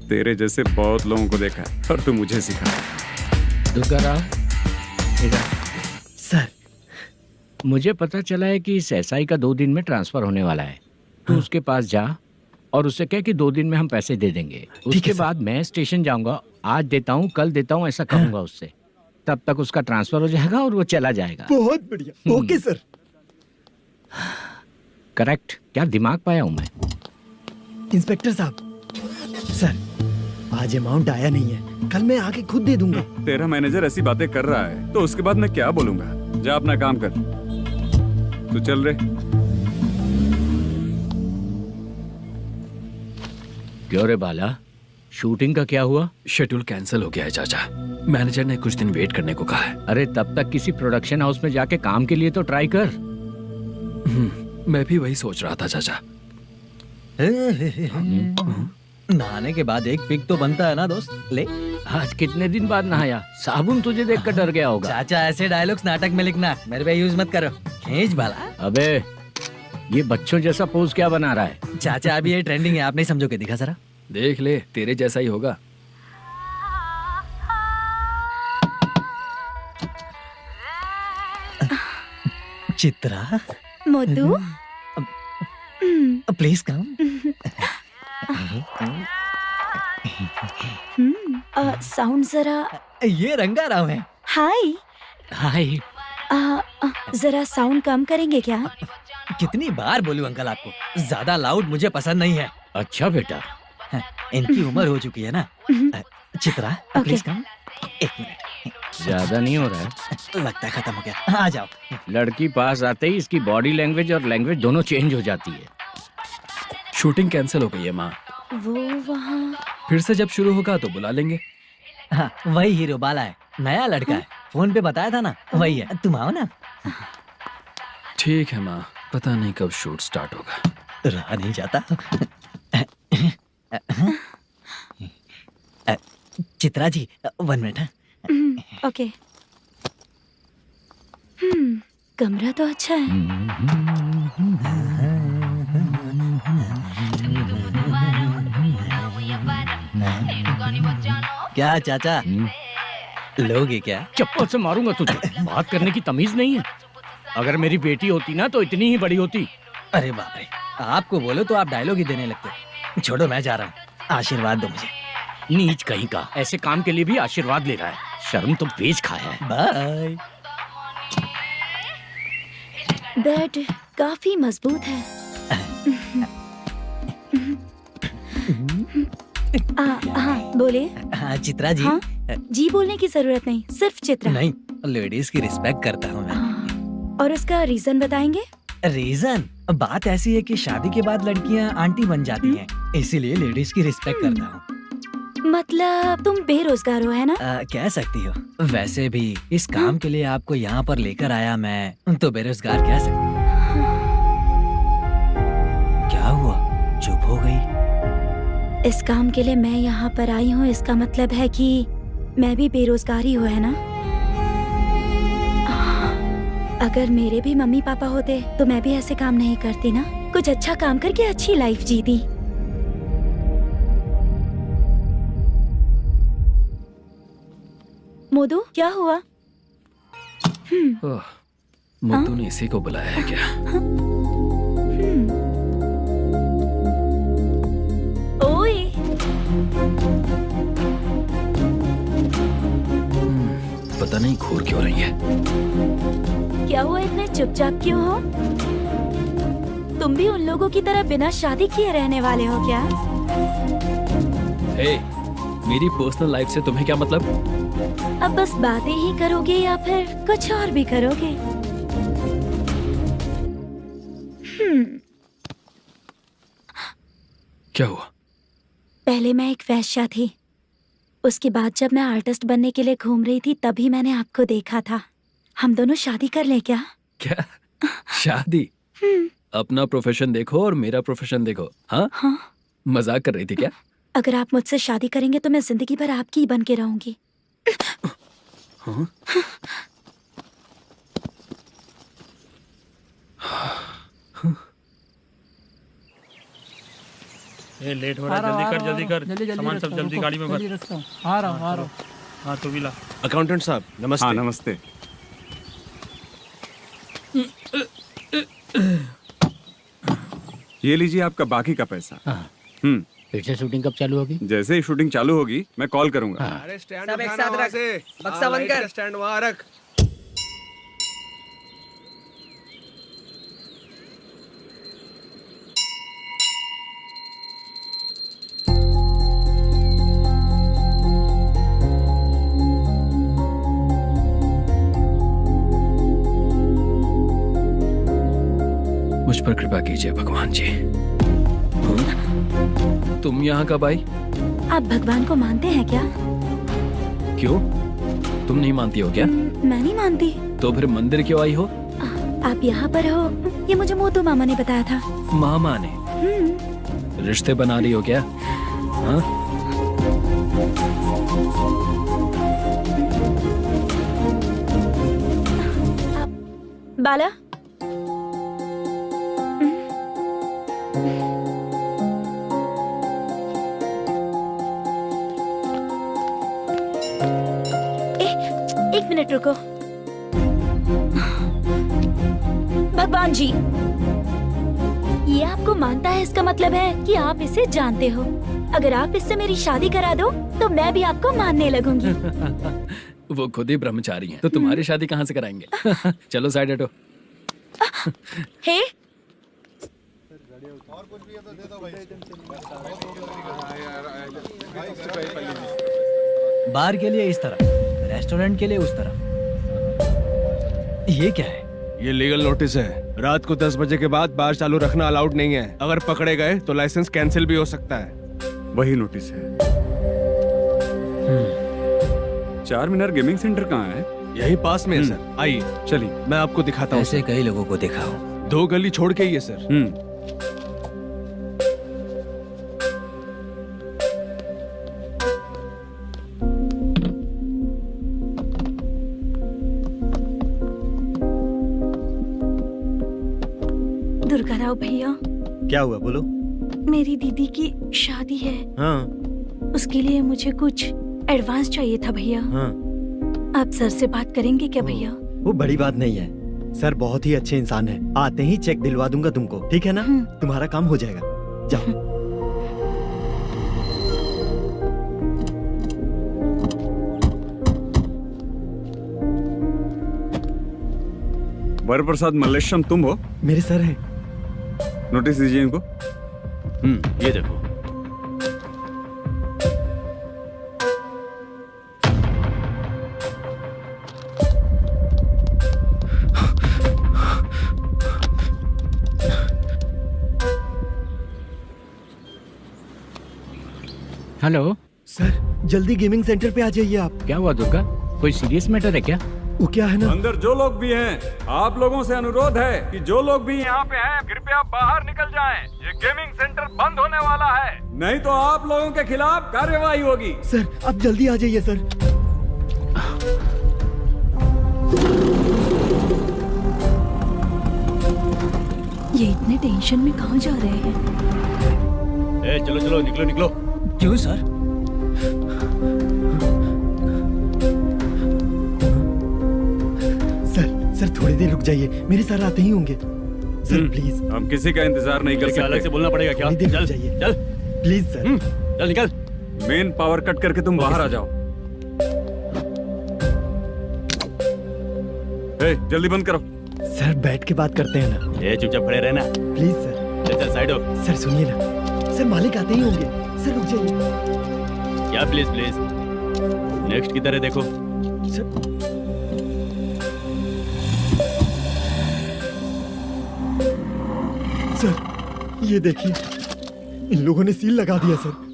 तेरे जैसे बहुत लोगों को देखा है और तू मुझे सिखा। सर, मुझे पता चला है कि इस एसआई का 2 दिन में ट्रांसफर होने वाला है। तू उसके पास जा और उससे कह कि 2 दिन में हम पैसे दे देंगे। उसके बाद मैं स्टेशन जाऊंगा, आज देता हूँ कल देता हूँ ऐसा कहूंगा उससे। तब तक उसका ट्रांसफर हो जाएगा और वो चला जाएगा। बहुत बढ़िया, ओके सर। करेक्ट। क्या दिमाग पाया हूँ मैं। इंस्पेक्टर साहब, सर आज अमाउंट आया नहीं है, कल मैं आके खुद दे दूंगा। तेरा मैनेजर ऐसी बातें कर रहा है तो उसके बाद मैं क्या बोलूंगा? जा अपना काम कर। तू चल रे। क्यों रे बाला, शूटिंग का क्या हुआ? शेड्यूल कैंसिल हो गया है चाचा। मैनेजर ने कुछ दिन वेट करने को कहा है। अरे तब तक किसी प्रोडक्शन हाउस में जाके काम के लिए तो ट्राई कर। मैं भी वही सोच रहा था चाचा। नहाने के बाद एक पिक तो बनता है ना दोस्त। ले आज कितने दिन बाद नहाया? साबुन तुझे देखकर डर गया होगा। चाचा ऐसे डायलॉग्स नाटक में लिखना, मेरे पे यूज मत करो। खींच बाला। अबे ये बच्चों जैसा पोज क्या बना रहा है? चाचा अभी ये ट्रेंडिंग है, आप नहीं समझोगे, दिखा जरा। देख ले, तेरे जैसा ही होगा। Chitra, Modu, please come. Sound जरा। ये रंगाराव है। हाय। हाय। जरा साउंड कम करेंगे क्या? कितनी बार बोलूं अंकल आपको, ज्यादा लाउड मुझे पसंद नहीं है। अच्छा बेटा, इनकी उम्र हो चुकी है ना। Chitra please come. एक मिनट, ज्यादा नहीं हो रहा है? लगता है खत्म हो गया। आ जाओ। लड़की पास आते ही इसकी बॉडी लैंग्वेज और लैंग्वेज दोनों चेंज हो जाती है। शूटिंग कैंसिल हो गई है माँ। वो वहाँ। फिर से जब शुरू होगा तो बुला लेंगे। हाँ, वही हीरो बाला है, नया लड़का है। फोन पे बताया था ना, वही है। तुम आओ ना। ठीक है माँ, पता नहीं कब शूट स्टार्ट होगा। रहा नहीं जाता। चित्रा जी 1 मिनट। ओके। कमरा तो अच्छा है। क्या चाचा, लोगे क्या? चप्पल से मारूंगा तुझे। बात करने की तमीज नहीं है। अगर मेरी बेटी होती ना तो इतनी ही बड़ी होती। अरे बाप रे, आपको बोलो तो आप डायलॉग ही देने लगते। छोड़ो, मैं जा रहा हूँ, आशीर्वाद दो मुझे। नीच कहीं का, ऐसे काम के लिए भी आशीर्वाद ले रहा है। शर्म तो बेच खाया है। बाय। बेड काफी मजबूत है। हाँ बोले। हाँ चित्रा जी। हाँ? जी बोलने की जरूरत नहीं, सिर्फ चित्रा। नहीं, लेडीज की रिस्पेक्ट करता हूँ मैं। और उसका रीजन बताएंगे? रीजन? बात ऐसी है कि शादी के बाद लड़कियाँ आंटी बन जाती हैं, इसीलिए लेडीज की रिस्पेक्ट करता हूँ। मतलब तुम बेरोजगार हो, है ना? कह सकती हो। वैसे भी इस काम के लिए आपको यहाँ पर लेकर आया मैं, तो बेरोजगार कह सकती हूँ। क्या हुआ, चुप हो गई? इस काम के लिए मैं यहाँ पर आई हूँ, इसका मतलब है कि मैं भी बेरोजगार ही हूँ, है ना? अगर मेरे भी मम्मी पापा होते तो मैं भी ऐसे काम नहीं करती ना। कुछ अच्छा काम करके अच्छी लाइफ जीती। मोदू, क्या हुआ? मोदू ने इसी को बुलाया है क्या? ओए। पता नहीं घूर क्यों रही है। क्या हुआ, इतने चुपचाप क्यों हो? तुम भी उन लोगों की तरह बिना शादी किए रहने वाले हो क्या? हे, मेरी पर्सनल लाइफ से तुम्हें क्या मतलब? अब बस बातें ही करोगे या फिर कुछ और भी करोगे? क्या हुआ? पहले मैं एक वेश्या थी, उसके बाद जब मैं आर्टिस्ट बनने के लिए घूम रही थी तभी मैंने आपको देखा था। हम दोनों शादी कर ले क्या? क्या शादी? अपना प्रोफेशन देखो और मेरा प्रोफेशन देखो। हाँ? मजाक कर रही थी क्या? अगर आप मुझसे शादी करेंगे तो मैं जिंदगी भर आपकी ही बन के रहूंगी। हाँ? ये लेट हो रहा है, जल्दी कर। सामान सब जल्दी गाड़ी में भर। आ रहा हूँ। हाँ तो भी ला। अकाउंटेंट साहब नमस्ते। हाँ नमस्ते। ये लीजिए आपका बाकी का पैसा। फिर से शूटिंग कब चालू होगी? जैसे ही शूटिंग चालू होगी मैं कॉल करूंगा। अरे स्टैंड सब एक साथ रख, बक्सा बंद कर। स्टैंड वहाँ रख। मुझ पर कृपा कीजिए भगवान जी। तुम यहाँ कब आई? आप भगवान को मानते हैं क्या? क्यों, तुम नहीं मानती हो क्या? मैं नहीं मानती। तो फिर मंदिर क्यों आई हो? आप यहाँ पर हो ये मुझे मोदू मामा ने बताया था। मामा ने? रिश्ते बना रही हो क्या? हाँ? बाला, एक मिनट रुको। भगवान जी, ये आपको मानता है, इसका मतलब है कि आप इसे जानते हो। अगर आप इससे मेरी शादी करा दो तो मैं भी आपको मानने लगूंगी। वो खुद ही ब्रह्मचारी हैं, तो तुम्हारी शादी कहाँ से कराएंगे? चलो साइड हटो। हे, बार के लिए इस तरफ, रेस्टोरेंट के लिए उस तरफ। ये क्या है? ये लीगल नोटिस है। रात को 10 बजे के बाद बार चालू रखना अलाउड नहीं है। अगर पकड़े गए तो लाइसेंस कैंसिल भी हो सकता है। वही नोटिस है। चार मीनार गेमिंग सेंटर कहाँ है? यही पास में है सर। आइए चलिए मैं आपको दिखाता हूँ। ऐसे कई लोगों को देखा हूँ। 2 गली छोड़ के ही है सर। दुर्गा राव भैया, क्या हुआ, बोलो। मेरी दीदी की शादी है। हाँ उसके लिए मुझे कुछ एडवांस चाहिए था भैया। हाँ, आप सर से बात करेंगे क्या भैया? वो बड़ी बात नहीं है, सर बहुत ही अच्छे इंसान है। आते ही चेक दिलवा दूंगा तुमको, ठीक है ना? तुम्हारा काम हो जाएगा, जाओ। वरप्रसाद मल्लेश्वरम तुम हो? मेरे सर हैं। नोटिस दीजिए इनको। ये देखो। हेलो सर, जल्दी गेमिंग सेंटर पे आ जाइए आप। क्या हुआ दुर्गा? कोई सीरियस मैटर है क्या? वो क्या है ना, अंदर जो लोग भी हैं, आप लोगों से अनुरोध है कि जो लोग भी यहाँ पे हैं, कृपया बाहर निकल जाएं। ये गेमिंग सेंटर बंद होने वाला है, नहीं तो आप लोगों के खिलाफ कार्यवाही होगी। सर आप जल्दी आ जाइए सर। ये इतने टेंशन में कहाँ जा रहे हैं? चलो चलो, निकलो निकलो। क्यों सर? सर थोड़ी देर रुक जाइए, मेरे सर आते ही होंगे। Sir please. हम किसी का इंतजार नहीं कर सकते। अलग से बोलना पड़ेगा क्या? चल जाइए, चल प्लीज सर। चल निकल। मेन पावर कट करके तुम बाहर आ जाओ। जल्दी बंद करो। सर बैठ के बात करते हैं ना। चुपचाप खड़े रहना प्लीज सर। चल साइड हो। सर सुनिए ना, सर मालिक आते ही होंगे। सर रुक जाइए। क्या प्लीज प्लीज, नेक्स्ट की तरह देखो। सर ये देखिए, इन लोगों ने सील लगा दिया सर।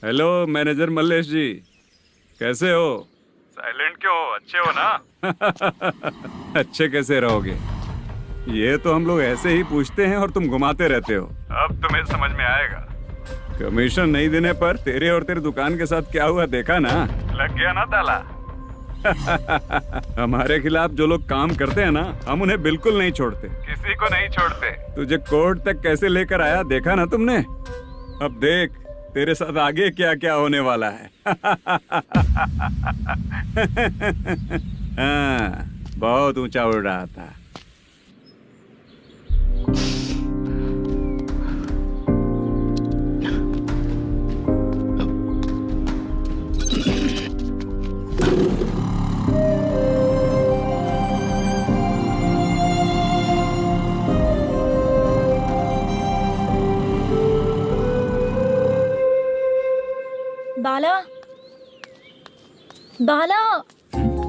हेलो मैनेजर मल्लेश जी, कैसे हो? साइलेंट क्यों हो? अच्छे हो ना? अच्छे कैसे रहोगे? ये तो हम लोग ऐसे ही पूछते हैं और तुम घुमाते रहते हो। अब तुम्हें समझ में आएगा। कमीशन नहीं देने पर तेरे और तेरी दुकान के साथ क्या हुआ देखा ना? लग गया ना ताला। हमारे खिलाफ जो लोग काम करते हैं ना, हम उन्हें बिल्कुल नहीं छोड़ते, किसी को नहीं छोड़ते। तुझे कोर्ट तक कैसे लेकर आया देखा ना तुमने? अब देख तेरे साथ आगे क्या क्या होने वाला है। हाँ, बहुत ऊंचा उड़ रहा था। बाला, बाला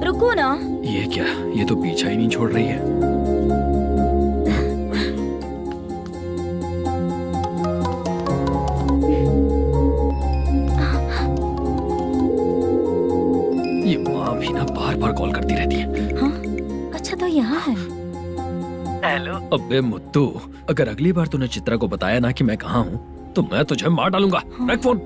रुको ना। ये क्या? ये तो पीछा ही नहीं छोड़ रही है। यहाँ है। हेलो। अबे मुत्तू, अगर अगली बार तूने चित्रा को बताया ना कि मैं कहाँ हूँ तो मैं तुझे मार डालूंगा। रख फोन।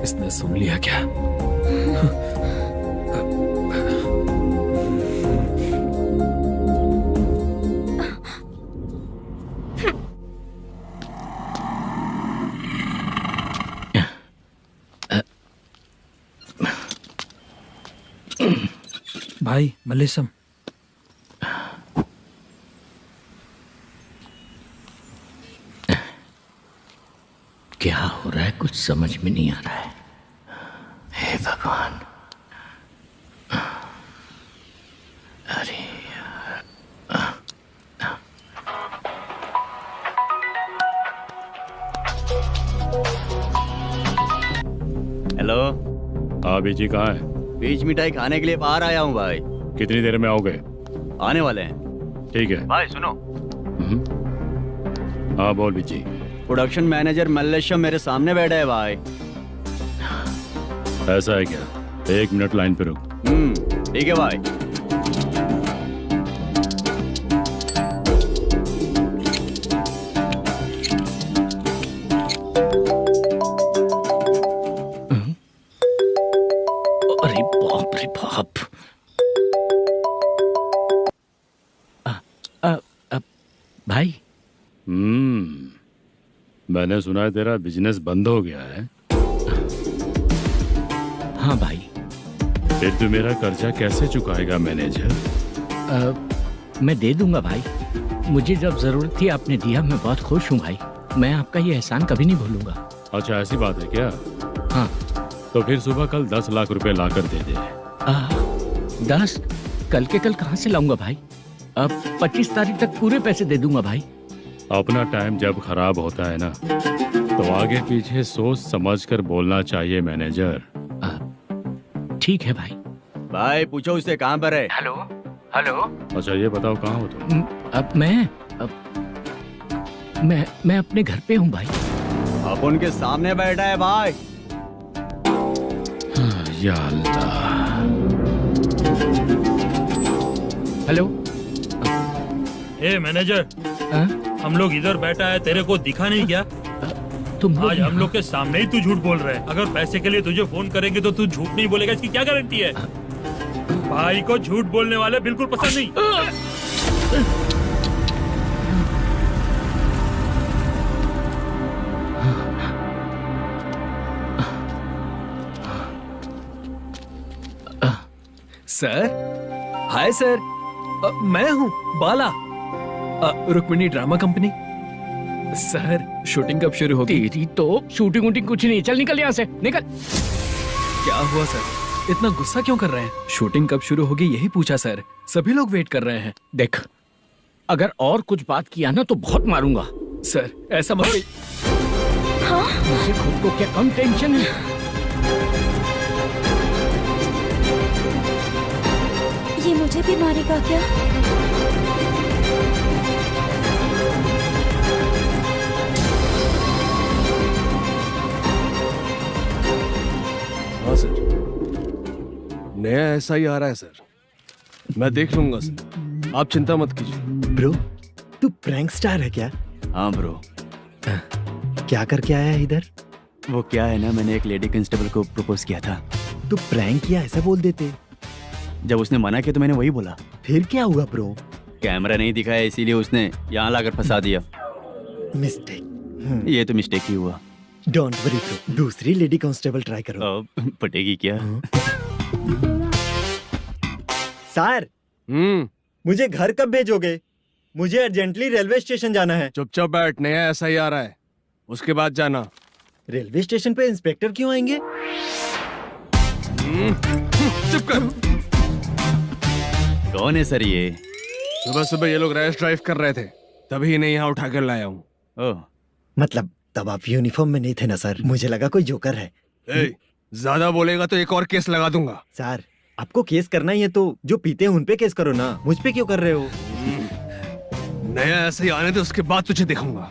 इसने सुन लिया क्या? भाई मल्लेशम, क्या हो रहा है कुछ समझ में नहीं आ रहा है। हे भगवान, अरे हेलो। हाँ बीजी कहाँ है? बीच मिठाई खाने के लिए बाहर आया हूँ भाई। कितनी देर में आओगे? आने वाले हैं। ठीक है। भाई सुनो, हाँ बोल बीजी। प्रोडक्शन मैनेजर मल्लेशम मेरे सामने बैठा है भाई। ऐसा है क्या? 1 मिनट लाइन पे रुक। ठीक है भाई। अरे बाप रे बाप। भाई। मैंने सुना है तेरा बिजनेस बंद हो गया है। हाँ भाई। फिर तू मेरा कर्जा कैसे चुकाएगा मैनेजर? मैं दे दूंगा भाई, मुझे जब जरूरत थी आपने दिया, मैं बहुत खुश हूँ भाई। मैं आपका ये एहसान कभी नहीं भूलूंगा। अच्छा ऐसी बात है क्या? हाँ। तो फिर सुबह कल 10 लाख रुपए लाकर दे दे। 10? कल के कल कहाँ से लाऊंगा भाई? अब 25 तारीख तक पूरे पैसे दे दूंगा भाई। अपना टाइम जब खराब होता है ना तो आगे पीछे सोच समझ कर बोलना चाहिए मैनेजर। ठीक है भाई। भाई पूछो उससे कहाँ पर है। Hello hello. अच्छा ये बताओ कहाँ हो तुम? अब मैं अपने घर पे हूँ भाई। अब उनके सामने बैठा है भाई। या अल्लाह। हेलो। ए मैनेजर, हम लोग इधर बैठा है, तेरे को दिखा नहीं क्या? तुम आज हम लोग के सामने ही तू झूठ बोल रहा है। अगर पैसे के लिए तुझे फोन करेंगे तो तू झूठ नहीं बोलेगा, इसकी क्या गारंटी है? भाई को झूठ बोलने वाले बिल्कुल पसंद नहीं। सर, हाय सर, मैं हूँ Bala, Rukmini drama company. Sir shooting कब शुरू होगी? तेरी तो शूटिंग वूटिंग कुछ नहीं, चल निकल यहाँ से, निकल। क्या हुआ सर, इतना गुस्सा क्यों कर रहे हैं? शूटिंग कब शुरू होगी यही पूछा सर, सभी लोग वेट कर रहे हैं। देख, अगर और कुछ बात किया ना तो बहुत मारूंगा। सर ऐसा मत। हाँ? मुझे खुद को क्या कम टेंशन है? ये मुझे भी मारेगा क्या? हाँ सर, नया ऐसा ही आ रहा है सर, मैं देख लूंगा सर, आप चिंता मत कीजिए। ब्रो, तू प्रैंक स्टार है क्या? हाँ ब्रो। क्या करके आया है इधर? वो क्या है ना, मैंने एक लेडी कांस्टेबल को प्रपोज किया था। तू प्रैंक किया ऐसा बोल देते। जब उसने मना किया तो मैंने वही बोला। फिर क्या हुआ ब्रो? कैमरा नहीं दिखाया इसीलिए उसने यहाँ लाकर फंसा दिया। मिस्टेक। ये तो मिस्टेक ही हुआ। डोंट वरी ब्रो, दूसरी लेडी कांस्टेबल ट्राई करो। पटेगी क्या? सर, मुझे घर कब भेजोगे? मुझे अर्जेंटली रेलवे स्टेशन जाना है। चुपचाप बैठ, नया ऐसा ही आ रहा है, उसके बाद जाना। रेलवे स्टेशन पे इंस्पेक्टर क्यों आएंगे? चुप कर। कौन है सर ये? सुबह सुबह ये लोग रैश ड्राइव कर रहे थे, तभी इन्हें यहाँ उठा कर लाया हूँ। मतलब तब आप यूनिफॉर्म में नहीं थे ना सर, मुझे लगा कोई जोकर है। ज्यादा बोलेगा तो एक और केस लगा दूंगा। सर, आपको केस करना ही है तो जो पीते हैं उन पे केस करो ना, मुझ पे क्यों कर रहे हो? नया ऐसे ही आने दे, उसके बाद तुझे दिखाऊंगा।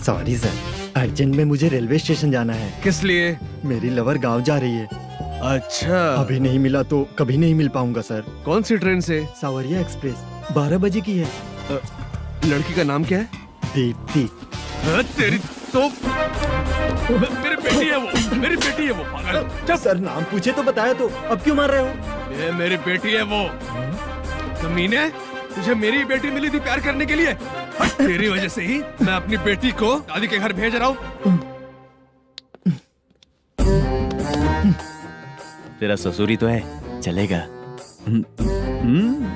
Sorry sir. अर्जेंट में मुझे रेलवे स्टेशन जाना है। किस लिए? मेरी लवर गांव जा रही है। अच्छा, अभी नहीं मिला तो कभी नहीं मिल पाऊंगा सर। कौन सी ट्रेन से? सावरिया एक्सप्रेस 12 बजे की है। लड़की का नाम क्या है? दीप्ति। तेरी तो मेरी बेटी है वो, मेरी बेटी है वो, पागल। सर नाम पूछे तो बताया तो अब क्यों मार रहे हो? ये मेरी बेटी है वो। कमीने, तुझे मेरी बेटी मिली थी प्यार करने के लिए। तेरी वजह से ही मैं अपनी बेटी को दादी के घर भेज रहा हूँ। तेरा ससुरी तो है, चलेगा।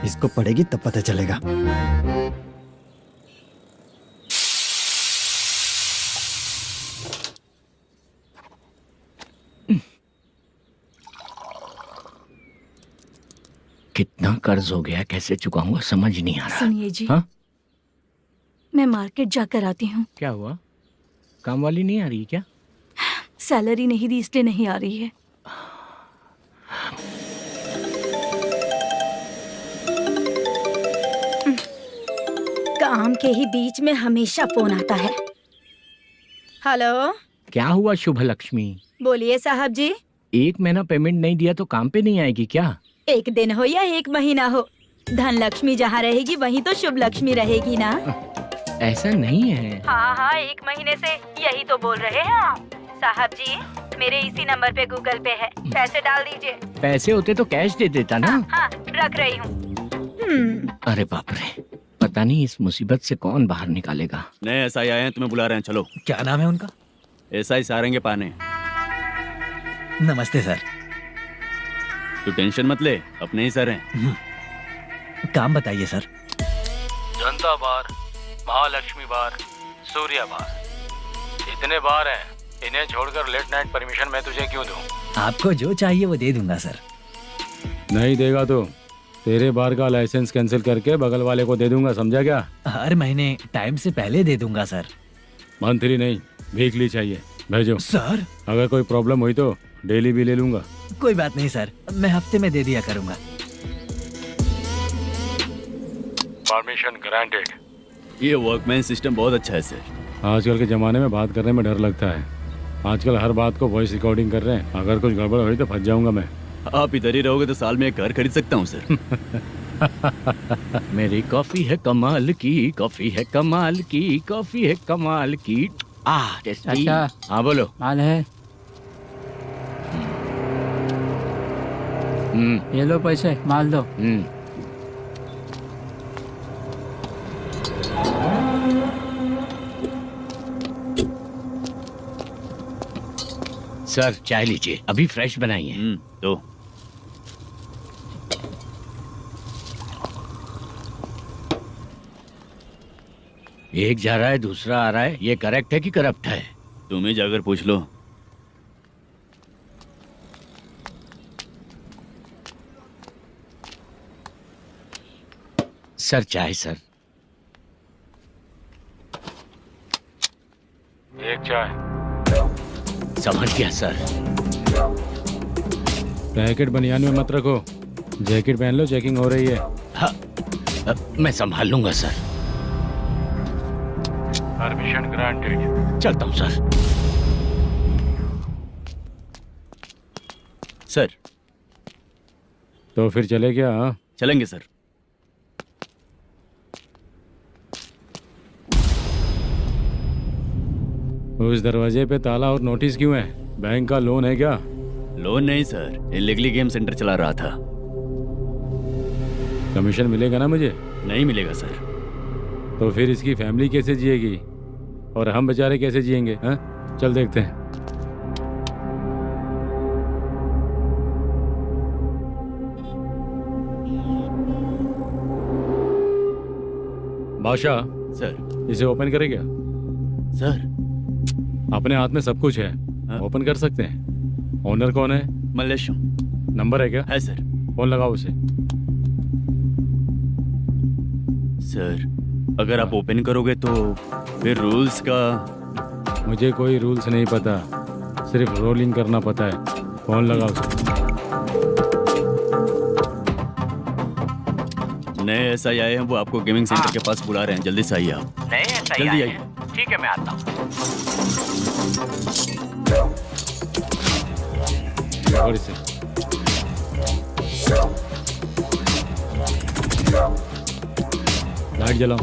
इसको पढ़ेगी तब पता चलेगा। कितना कर्ज हो गया, कैसे चुकाऊंगा समझ नहीं आ रहा। सुनिए जी, हाँ? मैं मार्केट जाकर आती हूँ। क्या हुआ? काम वाली नहीं आ रही क्या? सैलरी नहीं दी इसलिए नहीं आ रही है। काम के ही बीच में हमेशा फोन आता है। हेलो, क्या हुआ शुभ लक्ष्मी? बोलिए साहब जी। 1 महीना पेमेंट नहीं दिया तो काम पे नहीं आएगी क्या? 1 दिन हो या 1 महीना हो, धन लक्ष्मी जहाँ रहेगी वहीं तो शुभ लक्ष्मी रहेगी ना। ऐसा नहीं है। हाँ हाँ, 1 महीने से यही तो बोल रहे हैं आप। साहब जी, मेरे इसी नंबर पे गूगल पे है, पैसे डाल दीजिए। पैसे होते तो कैश दे देता ना। हाँ, रख रही हूँ। अरे बाप रे, पता नहीं इस मुसीबत से कौन बाहर निकालेगा। नए एसआई आए हैं, तुम्हें बुला रहे हैं, चलो। क्या नाम है उनका? एसआई सारंगे पाने। नमस्ते सर। तू टेंशन मत ले, अपने ही सर हैं। काम बताइए सर। जनता बार, महालक्ष्मी बार, सूर्या बार, इतने बार हैं। इन्हें छोड़कर लेट नाइट परमिशन मैं तुझे क्यों दूं? आपको जो चाहिए वो दे दूंगा सर। नहीं देगा तो तेरे बार का लाइसेंस कैंसिल करके बगल वाले को दे दूंगा, समझा क्या? हर महीने टाइम से पहले दे दूंगा सर। मंथली नहीं, वीकली चाहिए, भेजो। सर, अगर कोई प्रॉब्लम हुई तो डेली भी ले लूंगा। कोई बात नहीं सर, मैं हफ्ते में दे दिया करूंगा। Permission granted. ये वर्कमैन सिस्टम बहुत अच्छा है सर। आजकल के जमाने में बात करने में डर लगता है। आजकल हर बात को वॉइस रिकॉर्डिंग कर रहे हैं। अगर कुछ गड़बड़ हुई तो फंस जाऊंगा मैं। आप इधर ही रहोगे तो साल में 1 घर खरीद सकता हूँ सर। मेरी कॉफी है कमाल की, कॉफी है कमाल की, कॉफी है कमाल की। टेस्टी। अच्छा, हाँ बोलो। माल है? ये लो पैसे, माल दो। सर चाय लीजिए, अभी फ्रेश बनाई है। तो एक जा रहा है दूसरा आ रहा है, ये करेक्ट है कि करप्ट है? तुम ही जाकर पूछ लो। सर चाय सर। एक चाय। समझ गया सर। पैकेट बनियान में मत रखो, जैकेट पहन लो, चेकिंग हो रही है। हाँ, मैं संभाल लूंगा सर। Permission granted. चलता हूँ सर। सर तो फिर चले क्या? हाँ चलेंगे सर। उस दरवाजे पे ताला और नोटिस क्यों है? बैंक का लोन है क्या? लोन नहीं सर, इलीगली गेम सेंटर चला रहा था। कमीशन मिलेगा ना मुझे? नहीं मिलेगा सर। तो फिर इसकी फैमिली कैसे जिएगी और हम बेचारे कैसे जिएंगे? हाँ चल देखते हैं। बादशाह सर। इसे ओपन करे क्या? सर अपने हाथ में सब कुछ है, ओपन कर सकते हैं। ओनर कौन है? मल्लेशम। नंबर है क्या? है सर। फोन लगाओ उसे। सर अगर आप ओपन करोगे तो फिर रूल्स का। मुझे कोई रूल्स नहीं पता, सिर्फ रोलिंग करना पता है। फोन लगाओ उसे। नए एसआई आए हैं, वो आपको गेमिंग सेंटर के पास बुला रहे हैं, जल्दी से आइए आप। नहीं ऐसा ही जल्दी आए आइए। हैं। ठीक है मैं आता हूँ। और इसे लाइट जलाओ।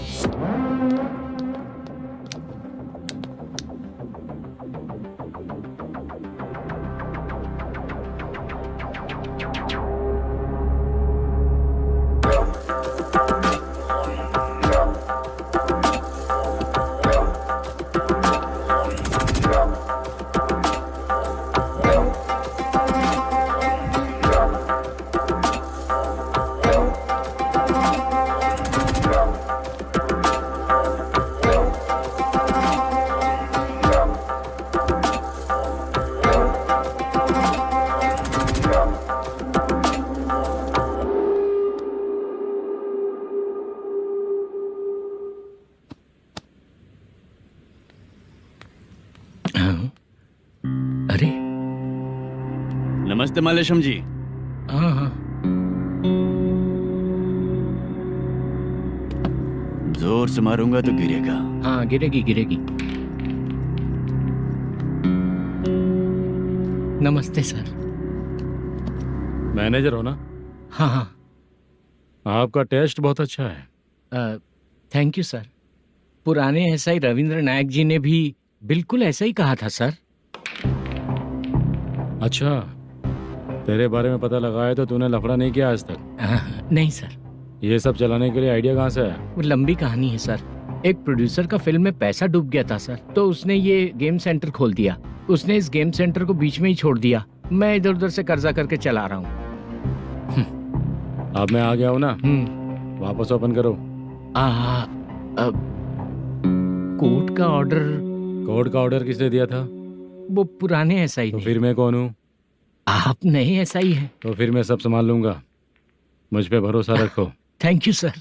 अरे नमस्ते मालेशम जी। हाँ हाँ जोर से मारूंगा तो गिरेगा। हाँ गिरेगी गिरेगी। नमस्ते सर। मैनेजर हो ना? हाँ हाँ। आपका टेस्ट बहुत अच्छा है। Thank you sir. पुराने एसआई रविंद्र नायक जी ने भी बिल्कुल ऐसा ही कहा था सर। अच्छा, तेरे बारे में पता लगा है तो तूने लफड़ा नहीं किया आज तक? नहीं सर। ये सब चलाने के लिए आइडिया कहाँ से आया? वो लंबी कहानी है सर। एक प्रोड्यूसर का फिल्म में पैसा डूब गया था सर, तो उसने ये गेम सेंटर खोल दिया। उसने इस गेम सेंटर को बीच में ही छोड़ दिया। मैं इधर उधर से कर्जा करके चला रहा हूँ। अब मैं आ गया हूँ ना, वापस ओपन करो। कोर्ट का ऑर्डर। कोर्ट का ऑर्डर किसने दिया था? वो पुराने एसआई तो फिर मैं कौन हूँ? आप नए एसआई हैं। तो फिर मैं सब संभाल लूंगा, मुझ पे भरोसा रखो। Thank you sir.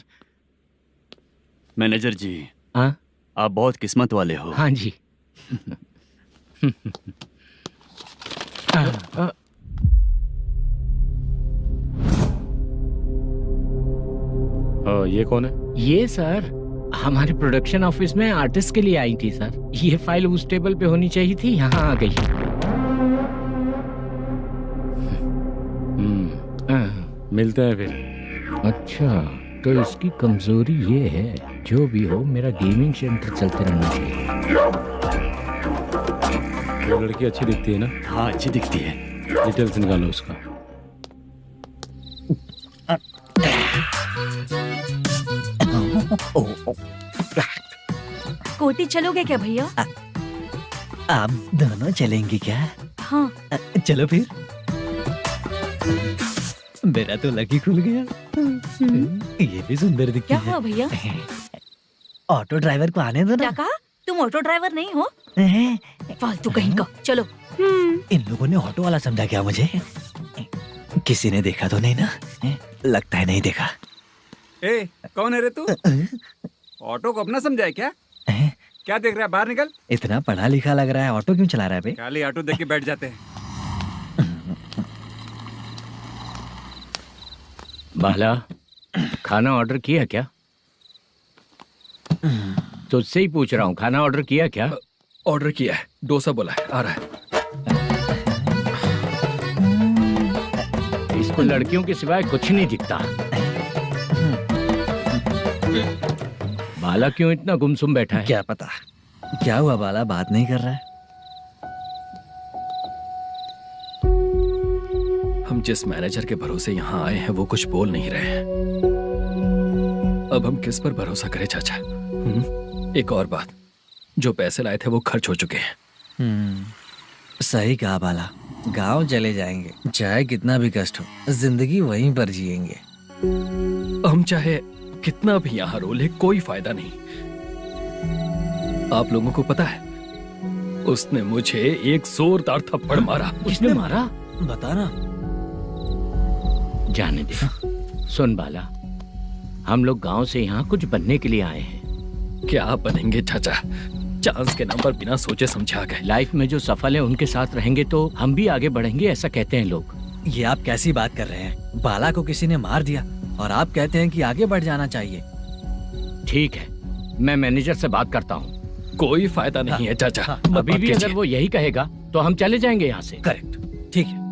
मैनेजर जी, हाँ आप बहुत किस्मत वाले हो। हाँ जी। ये कौन है? ये सर हमारे प्रोडक्शन ऑफिस में आर्टिस्ट के लिए आई थी सर। ये फाइल उस टेबल पे होनी चाहिए थी, यहाँ आ गई। मिलते हैं फिर। अच्छा, तो इसकी कमजोरी ये है, जो भी हो मेरा गेमिंग सेंटर चलते रहना चाहिए। ये लड़की अच्छी दिखती है ना? हाँ अच्छी दिखती है। डिटेल्स निकालो उसका। कोटी चलोगे क्या भैया? आप दोनों चलेंगे क्या? हाँ। चलो फिर। मेरा तो लकी खुल गया। ये भी सुंदर दिखती क्या है। हुआ भैया? ऑटो ड्राइवर को आने दो क्या ना। कहा? तुम ऑटो ड्राइवर नहीं हो? फालतू कहीं का। चलो। इन लोगों ने ऑटो वाला समझा क्या मुझे? किसी ने देखा तो नहीं ना? लगता है नहीं देखा। ए, कौन है रे तू? ऑटो को अपना समझा है क्या? क्या देख रहा है? बाहर निकल। इतना पढ़ा लिखा लग रहा है, ऑटो क्यों चला रहा है बे? खाली ऑटो देख के बैठ जाते हैं। बाला, खाना ऑर्डर किया क्या? तुझसे ही पूछ रहा हूँ, खाना ऑर्डर किया क्या? ऑर्डर किया है, डोसा बोला है, आ रहा है। इसको लड़कियों के सिवाय कुछ नहीं दिखता। बाला क्यों इतना गुमसुम बैठा है? क्या पता क्या हुआ, बाला बात नहीं कर रहा है। हम जिस मैनेजर के भरोसे यहाँ आए हैं वो कुछ बोल नहीं रहे हैं। अब हम किस पर भरोसा करें चाचा? एक और बात, जो पैसे लाए थे वो खर्च हो चुके हैं। सही कहा बाला, गांव चले जाएंगे, चाहे कितना भी कष्ट हो, जिंदगी वहीं पर जिएंगे। हम चाहे कितना भी यहाँ रो ले, कोई फायदा नहीं। आप लोगों को पता है, उसने मुझे एक जोरदार थप्पड़ मारा। उसने मारा? बता ना। जाने दे। सुन बाला, हम लोग गांव से यहाँ कुछ बनने के लिए आए हैं। क्या बनेंगे चाचा? चांस के नाम पर बिना सोचे समझे आ गए। लाइफ में जो सफल है उनके साथ रहेंगे तो हम भी आगे बढ़ेंगे, ऐसा कहते हैं लोग। ये आप कैसी बात कर रहे हैं? बाला को किसी ने मार दिया और आप कहते हैं कि आगे बढ़ जाना चाहिए। ठीक है, मैं मैनेजर से बात करता हूँ। कोई फायदा नहीं है चाचा। अभी भी अगर वो यही कहेगा तो हम चले जाएंगे यहाँ से। करेक्ट, ठीक है।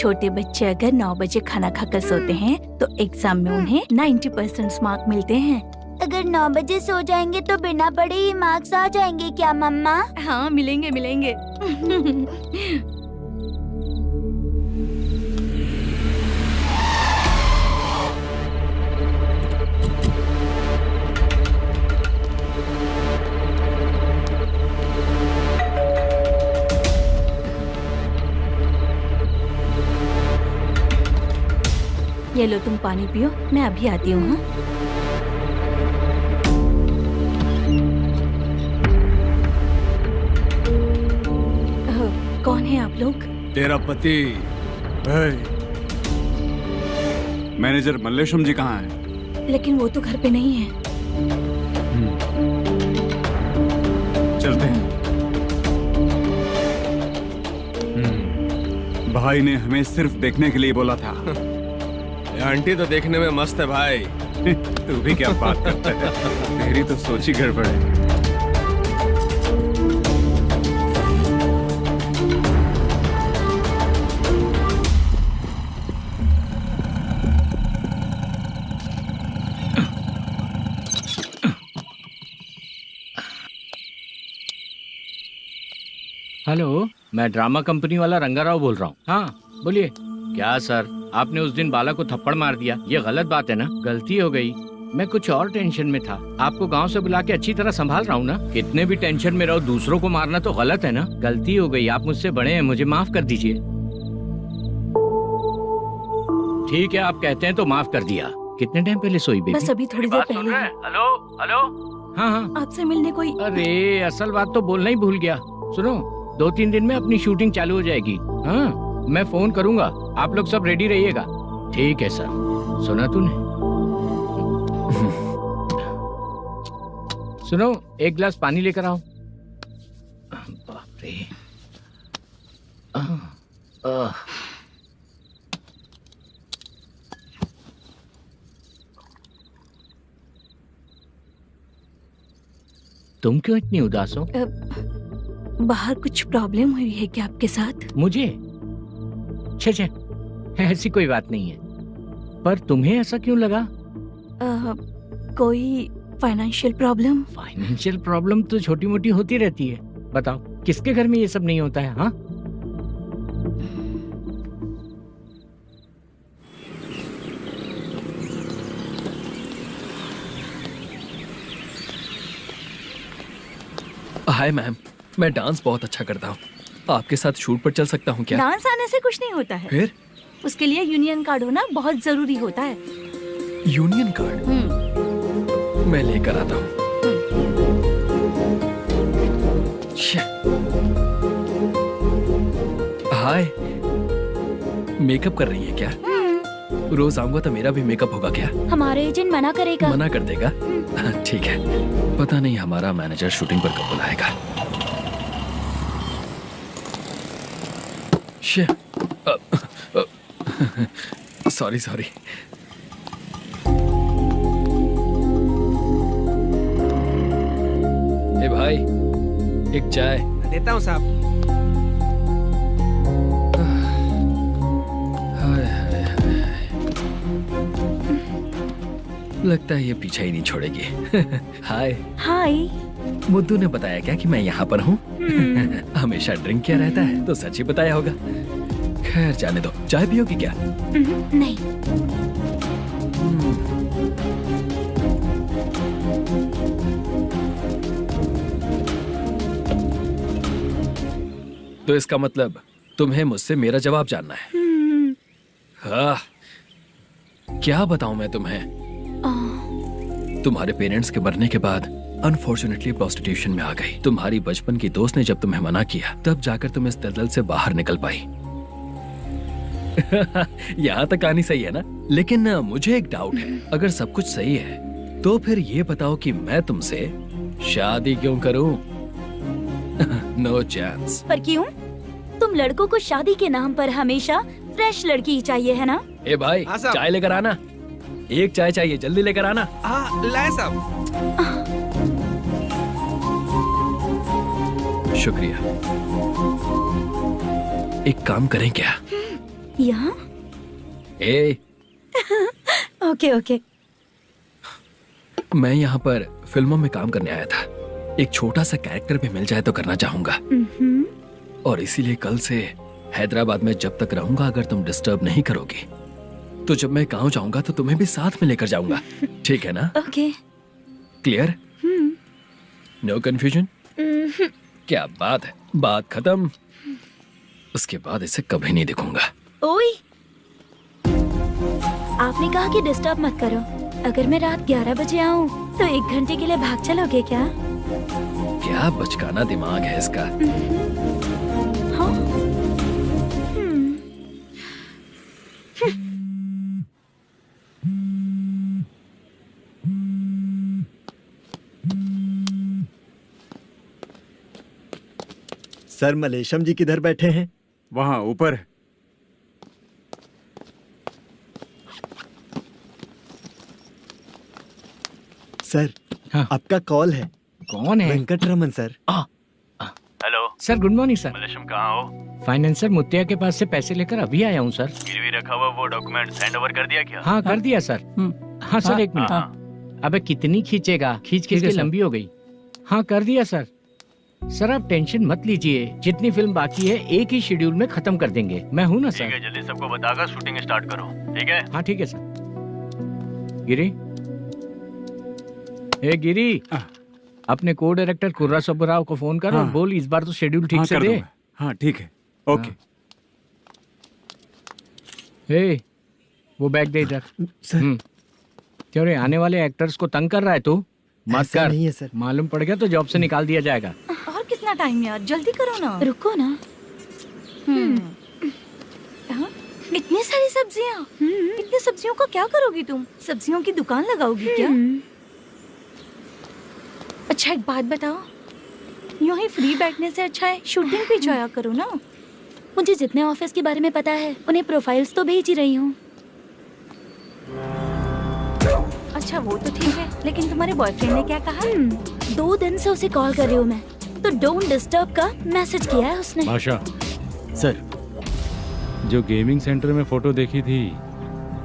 छोटे बच्चे अगर 9 बजे खाना खाकर सोते हैं तो एग्जाम में उन्हें 90% मार्क मिलते हैं। अगर 9 बजे सो जाएंगे तो बिना पढ़े ही मार्क्स आ जाएंगे क्या मम्मा? हाँ, मिलेंगे मिलेंगे। ये लो, तुम पानी पियो, मैं अभी आती हूँ। हाँ? कौन है आप लोग? तेरा पति। मैनेजर मल्लेशम जी कहाँ हैं? लेकिन वो तो घर पे नहीं है। चलते हैं। भाई ने हमें सिर्फ देखने के लिए बोला था। आंटी तो देखने में मस्त है भाई। तू भी क्या बात करता है? तेरी तो सोच ही गड़बड़ है। हेलो, मैं ड्रामा कंपनी वाला रंगाराव बोल रहा हूँ। हाँ बोलिए। क्या सर, आपने उस दिन बाला को थप्पड़ मार दिया, ये गलत बात है ना? गलती हो गई, मैं कुछ और टेंशन में था। आपको गांव से बुला के अच्छी तरह संभाल रहा हूँ ना। कितने भी टेंशन में रहो, दूसरों को मारना तो गलत है ना। गलती हो गई, आप मुझसे बड़े हैं, मुझे माफ कर दीजिए। ठीक है, आप कहते हैं तो माफ कर दिया। कितने टाइम पहले सोई बेबी? बस अभी थोड़ी देर पहले। Hello hello. हाँ हाँ, आपसे मिलने कोई। अरे असल बात तो बोलना ही भूल गया। सुनो, 2-3 दिन में अपनी शूटिंग चालू हो जाएगी। हाँ, मैं फोन करूंगा, आप लोग सब रेडी रहिएगा। ठीक है सर। सुना तूने? सुनो, एक गिलास पानी लेकर आओ। बाप रे। तुम क्यों इतनी उदास हो? बाहर कुछ प्रॉब्लम हुई है क्या आपके साथ? मुझे? छे, ऐसी कोई बात नहीं है। पर तुम्हें ऐसा क्यों लगा? कोई फाइनेंशियल प्रॉब्लम? फाइनेंशियल प्रॉब्लम तो छोटी मोटी होती रहती है। बताओ, किसके घर में ये सब नहीं होता है? हाँ, हाय मैम, मैं डांस बहुत अच्छा करता हूँ। आपके साथ शूट पर चल सकता हूँ क्या? डांस आने से कुछ नहीं होता है। फिर? उसके लिए यूनियन कार्ड होना बहुत जरूरी होता है। Union card? मैं लेकर आता हूँ। हाय, मेकअप कर रही है क्या? रोज आऊंगा तो मेरा भी मेकअप होगा क्या? हमारे एजेंट मना करेगा। मना कर देगा? ठीक है, पता नहीं हमारा मैनेजर शूटिंग पर कब बुलाएगा। सॉरी। ए भाई, एक चाय। देता हूँ साहब। लगता है ये पीछा ही नहीं छोड़ेगी। हाय। हाय। मुद्दू ने बताया क्या कि मैं यहाँ पर हूँ? हमेशा ड्रिंक किया रहता है तो सच ही बताया होगा। खैर जाने दो, चाय पियोगी क्या? नहीं। तो इसका मतलब तुम्हें मुझसे मेरा जवाब जानना है? हाँ, क्या बताऊं मैं तुम्हें? तुम्हारे पेरेंट्स के मरने के बाद अनफॉर्चुनेटली प्रोस्टिट्यूशन में आ गई। तुम्हारी बचपन की दोस्त ने जब तुम्हें मना किया, तब जाकर तुम इस दलदल से बाहर निकल पाई। यहाँ तक कहानी सही है ना? लेकिन मुझे एक डाउट है। अगर सब कुछ सही है तो फिर ये बताओ कि मैं तुमसे शादी क्यों करूं? No chance. पर क्यों? तुम लड़कों को शादी के नाम पर हमेशा फ्रेश लड़की ही चाहिए, है ना? ए भाई, चाय लेकर आना। एक चाय चाहिए, जल्दी लेकर आना। लाए साहब। शुक्रिया। एक काम करें क्या? यहाँ? ए, ओके ओके। मैं यहाँ पर फिल्मों में काम करने आया था। एक छोटा सा कैरेक्टर भी मिल जाए तो करना चाहूंगा। और इसीलिए कल से हैदराबाद में जब तक रहूंगा, अगर तुम डिस्टर्ब नहीं करोगी तो जब मैं गांव जाऊंगा तो तुम्हें भी साथ में लेकर जाऊंगा। ठीक है ना? ओके। क्लियर? No confusion? क्या बात है, बात खत्म। उसके बाद इसे कभी नहीं दिखूंगा। ओए, आपने कहा कि डिस्टर्ब मत करो। अगर मैं रात 11 बजे आऊँ तो 1 घंटे के लिए भाग चलोगे क्या? क्या बचकाना दिमाग है इसका। हाँ? सर मलेशम जी किधर बैठे हैं? वहाँ ऊपर। सर आपका कॉल है। कौन है? Venkataraman sir. Hello sir good morning sir. Malesham कहाँ हो? फाइनेंसर मुत्तिया के पास से पैसे लेकर अभी आया हूँ सर। गिरवी रखा हुआ वो डॉक्यूमेंट हैंड ओवर कर दिया क्या? हाँ कर दिया सर। हाँ सर एक मिनट। अबे कितनी खींचेगा, खींच खींच के लंबी हो गई। हाँ कर दिया सर। सर आप टेंशन मत लीजिए, जितनी फिल्म बाकी है एक ही शेड्यूल में खत्म कर देंगे। मैं हूँ ना सर। ठीक है, जल्दी सबको बताकर शूटिंग स्टार्ट करो। ठीक है? हाँ ठीक है सर। गिरी, ए गिरी, अपने को डायरेक्टर कुर्रा सुब्बराव को फोन कर और बोल इस बार तो शेड्यूल ठीक से दे। हाँ ठीक है, ओके। ए, वो बैग दे इधर। क्यों रे, आने वाले एक्टर्स को तंग कर रहा है तू? मत ऐसा कर। नहीं है सर। मालूम पड़ गया तो जॉब से निकाल दिया जाएगा। और कितना टाइम यार, जल्दी करो ना। रुको ना। हाँ? इतनी सारी सब्जियाँ, इतनी सब्जियों का क्या करोगी तुम? सब्जियों की दुकान लगाओगी क्या? अच्छा एक बात बताओ, यूं ही फ्री बैठने से अच्छा है शूटिंग पे जाया करो ना। मुझे जितने ऑफिस के बारे में पता है उन्हें प्रोफाइल्स तो भेज ही रही हूँ। अच्छा वो तो ठीक है, लेकिन तुम्हारे बॉयफ्रेंड ने क्या कहा? 2 दिन से उसे कॉल कर रही हूँ मैं, तो डोंट डिस्टर्ब का मैसेज किया है उसने। बादशाह सर, जो गेमिंग सेंटर में फोटो देखी थी,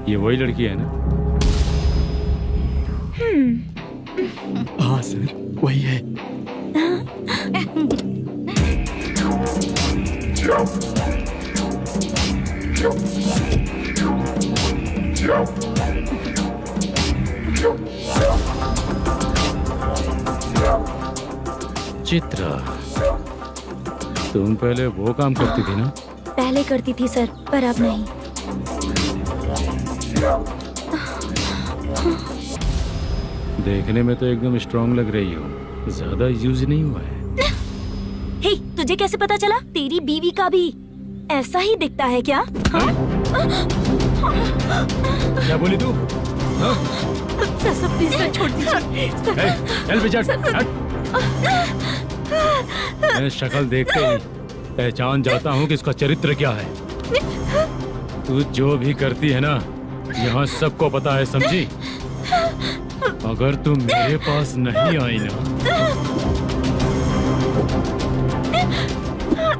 ये वही लड़की है ना? हाँ सर वही है। चित्रा, तुम पहले वो काम करती थी ना? पहले करती थी सर, पर अब नहीं। देखने में तो एकदम स्ट्रांग लग रही हो, ज्यादा यूज नहीं हुआ है। हे, तुझे कैसे पता चला? तेरी बीवी का भी ऐसा ही दिखता है क्या? क्या बोली तू? सर प्लीज सर छोड़ दीजिए। चल बेटा, मैं शक्ल देखते ही पहचान जाता हूँ कि इसका चरित्र क्या है। तू जो भी करती है ना, यहाँ सबको पता है, समझी? अगर तू मेरे पास नहीं आई ना।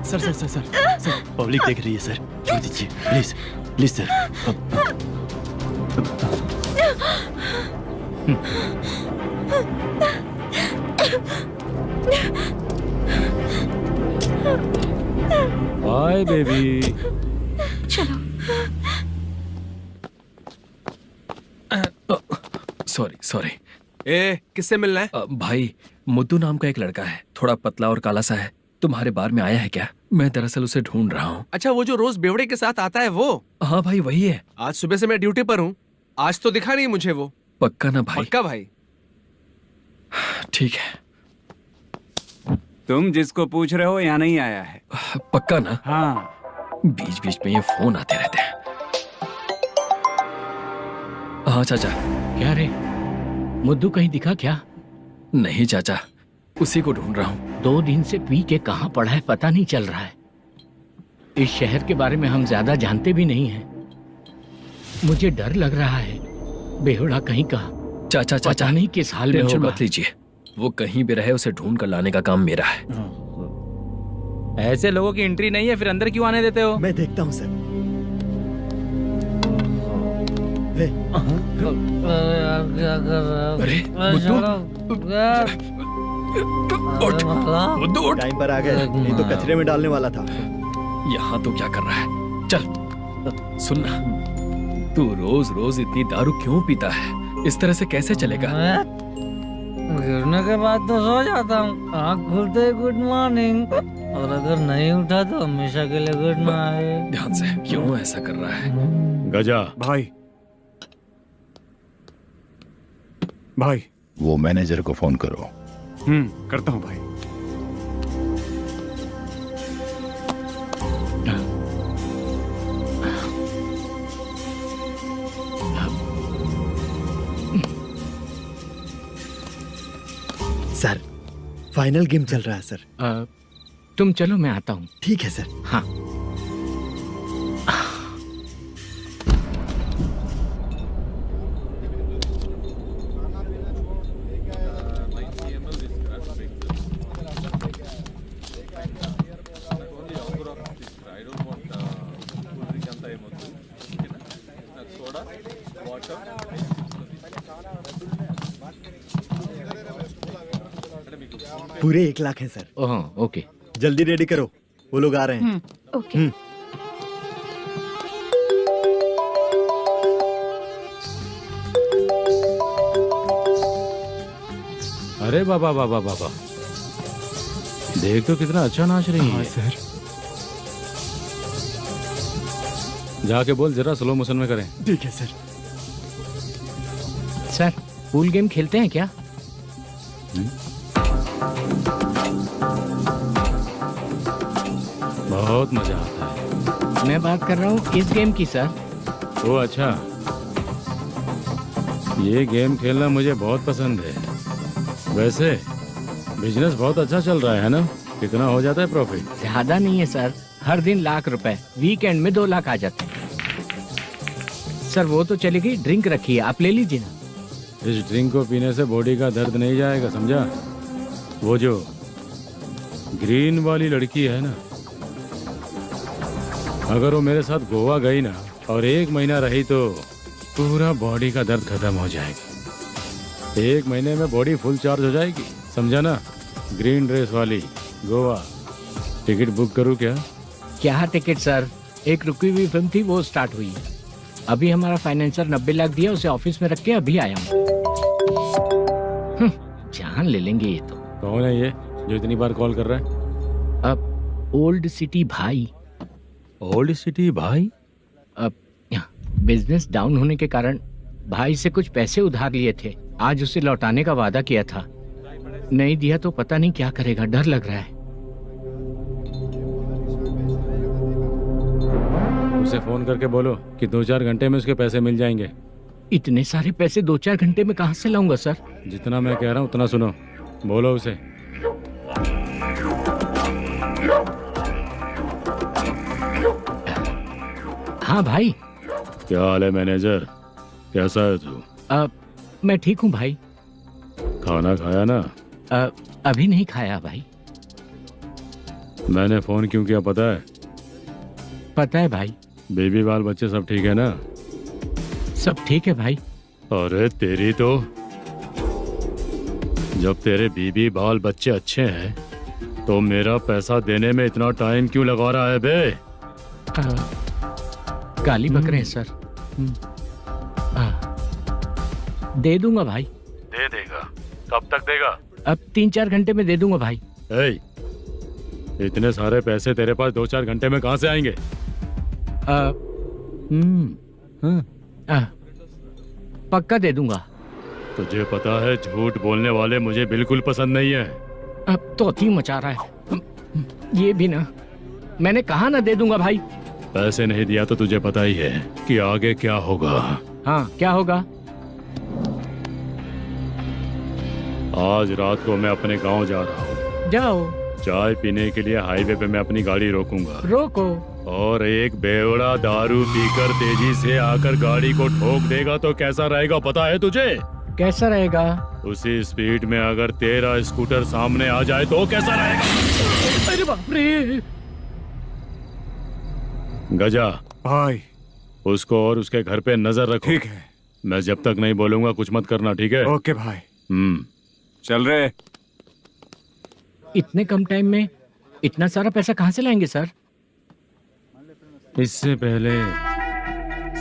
Sir sir sir sir sir public देख रही है सर, छोड़ दीजिए please please sir. Bye baby. चलो। Sorry sorry. ए, किससे मिलना है? भाई, मुद्दू नाम का एक लड़का है, थोड़ा पतला और काला सा है। तुम्हारे बार में आया है क्या? मैं दरअसल उसे ढूंढ रहा हूँ। अच्छा, वो जो रोज बेवड़े के साथ आता है वो? हाँ भाई वही है। आज सुबह से मैं ड्यूटी पर हूँ, आज तो दिखा नहीं मुझे वो। पक्का ना भाई? पक्का भाई। ठीक है। तुम जिसको पूछ रहे हो यहाँ नहीं आया है? पक्का ना? हाँ। बीच बीच में ये फोन आते रहते हैं। हाँ चाचा। क्या रे, मुद्दू कहीं दिखा क्या? नहीं चाचा, उसी को ढूंढ रहा हूँ। 2 दिन से पी के कहाँ पड़ा है पता नहीं चल रहा है। इस शहर के बारे में हम ज्यादा जानते भी नहीं हैं। मुझे डर लग रहा है, बेहुड़ा कहीं का। चाचा पता नहीं किस हाल में टेंशन होगा। मत लीजिए, वो कहीं भी रहे उसे ढूंढ कर लाने का काम मेरा है। ऐसे लोगों की एंट्री नहीं है, फिर अंदर क्यों आने देते हो? मैं देखता हूँ सर। क्या कर रहा है? अरे, बुद्धू टाइम पर आ गए, नहीं तो कचरे में डालने वाला था। यहाँ तो क्या कर रहा है? चल सुनना, तू रोज रोज इतनी दारू क्यों पीता है? इस तरह से कैसे चलेगा? गिरने के बाद तो सो जाता हूँ, आँख खुलते ही गुड मॉर्निंग, और अगर नहीं उठा तो हमेशा के लिए गुड नाइट। ध्यान से, क्यों ऐसा कर रहा है? गजा भाई, भाई वो मैनेजर को फोन करो। करता हूँ भाई। सर, फाइनल गेम चल रहा है सर। तुम चलो, मैं आता हूँ। ठीक है सर। हाँ। पूरे 1 लाख हैं सर। ओह, ओके। जल्दी रेडी करो, वो लोग आ रहे हैं। ओके। अरे बाबा बाबा बाबा, देख तो कितना अच्छा नाच रही है। सर। जाके बोल जरा स्लो मोशन में करें। ठीक है सर। सर, पूल गेम खेलते हैं क्या? बहुत मजा आता है। मैं बात कर रहा हूँ इस गेम की सर। ओ अच्छा, ये गेम खेलना मुझे बहुत पसंद है। वैसे बिजनेस बहुत अच्छा चल रहा है ना? कितना हो जाता है प्रॉफिट? ज्यादा नहीं है सर, हर दिन ₹1,00,000, वीकेंड में 2 लाख आ जाते हैं। सर वो तो चलेगी, ड्रिंक रखी है, आप ले लीजिए ना। इस ड्रिंक को पीने से बॉडी का दर्द नहीं जाएगा, समझा? वो जो ग्रीन वाली लड़की है ना, अगर वो मेरे साथ गोवा गई ना और 1 महीना रही तो पूरा बॉडी का दर्द खत्म हो जाएगा। 1 महीने में बॉडी फुल चार्ज हो जाएगी, समझा ना? ग्रीन ड्रेस वाली गोवा। टिकट बुक करूं क्या? क्या टिकट सर, एक रुकी हुई फिल्म थी, वो स्टार्ट हुई है। अभी हमारा फाइनेंसर 90 लाख दिया, उसे ऑफिस में रख के अभी आया हूँ। जान ले लेंगे ये तो। कौन है ये जो इतनी बार कॉल कर रहा है? अब ओल्ड सिटी भाई। ओल्ड सिटी भाई? अब बिजनेस डाउन होने के कारण भाई से कुछ पैसे उधार लिए थे, आज उसे लौटाने का वादा किया था। नहीं दिया तो पता नहीं क्या करेगा, डर लग रहा है। उसे फोन करके बोलो कि 2-4 घंटे में उसके पैसे मिल जाएंगे। इतने सारे पैसे 2-4 घंटे में कहाँ से लाऊंगा सर? जितना मैं कह रहा हूँ उतना सुनो, बोलो उसे। हाँ भाई। क्या हाल है मैनेजर, कैसा है तू? मैं ठीक हूँ भाई। खाना खाया ना? अभी नहीं खाया भाई। मैंने फोन क्यों किया पता है? पता है भाई। बेबी बाल बच्चे सब ठीक है ना? सब ठीक है भाई। अरे तेरी तो, जब तेरे बीबी बाल बच्चे अच्छे हैं तो मेरा पैसा देने में इतना टाइम क्यों लगा रहा है बे? गाली बक रहे हैं सर। दे दूंगा भाई। दे देगा? कब तक देगा? अब 3-4 घंटे में दे दूंगा भाई। इतने सारे पैसे तेरे पास 2-4 घंटे में कहाँ से आएंगे? पक्का दे दूंगा। तुझे पता है झूठ बोलने वाले मुझे बिल्कुल पसंद नहीं है। अब तोती मचा रहा है ये भी ना। मैंने कहा ना दे दूंगा भाई। पैसे नहीं दिया तो तुझे पता ही है कि आगे क्या होगा। हाँ, क्या होगा? आज रात को मैं अपने गांव जा रहा हूँ। जाओ। चाय पीने के लिए हाईवे पे मैं अपनी गाड़ी रोकूंगा। रोको। और एक बेवड़ा दारू पीकर तेजी से आकर गाड़ी को ठोक देगा तो कैसा रहेगा पता है तुझे? कैसा रहेगा? उसी स्पीड में अगर तेरा स्कूटर सामने आ जाए तो कैसा रहेगा? अरे बाप रे। गजा भाई, उसको और उसके घर पे नजर रखो। ठीक है। मैं जब तक नहीं बोलूंगा कुछ मत करना, ठीक है? ओके भाई। चल रहे। इतने कम टाइम में इतना सारा पैसा कहाँ से लाएंगे सर? इससे पहले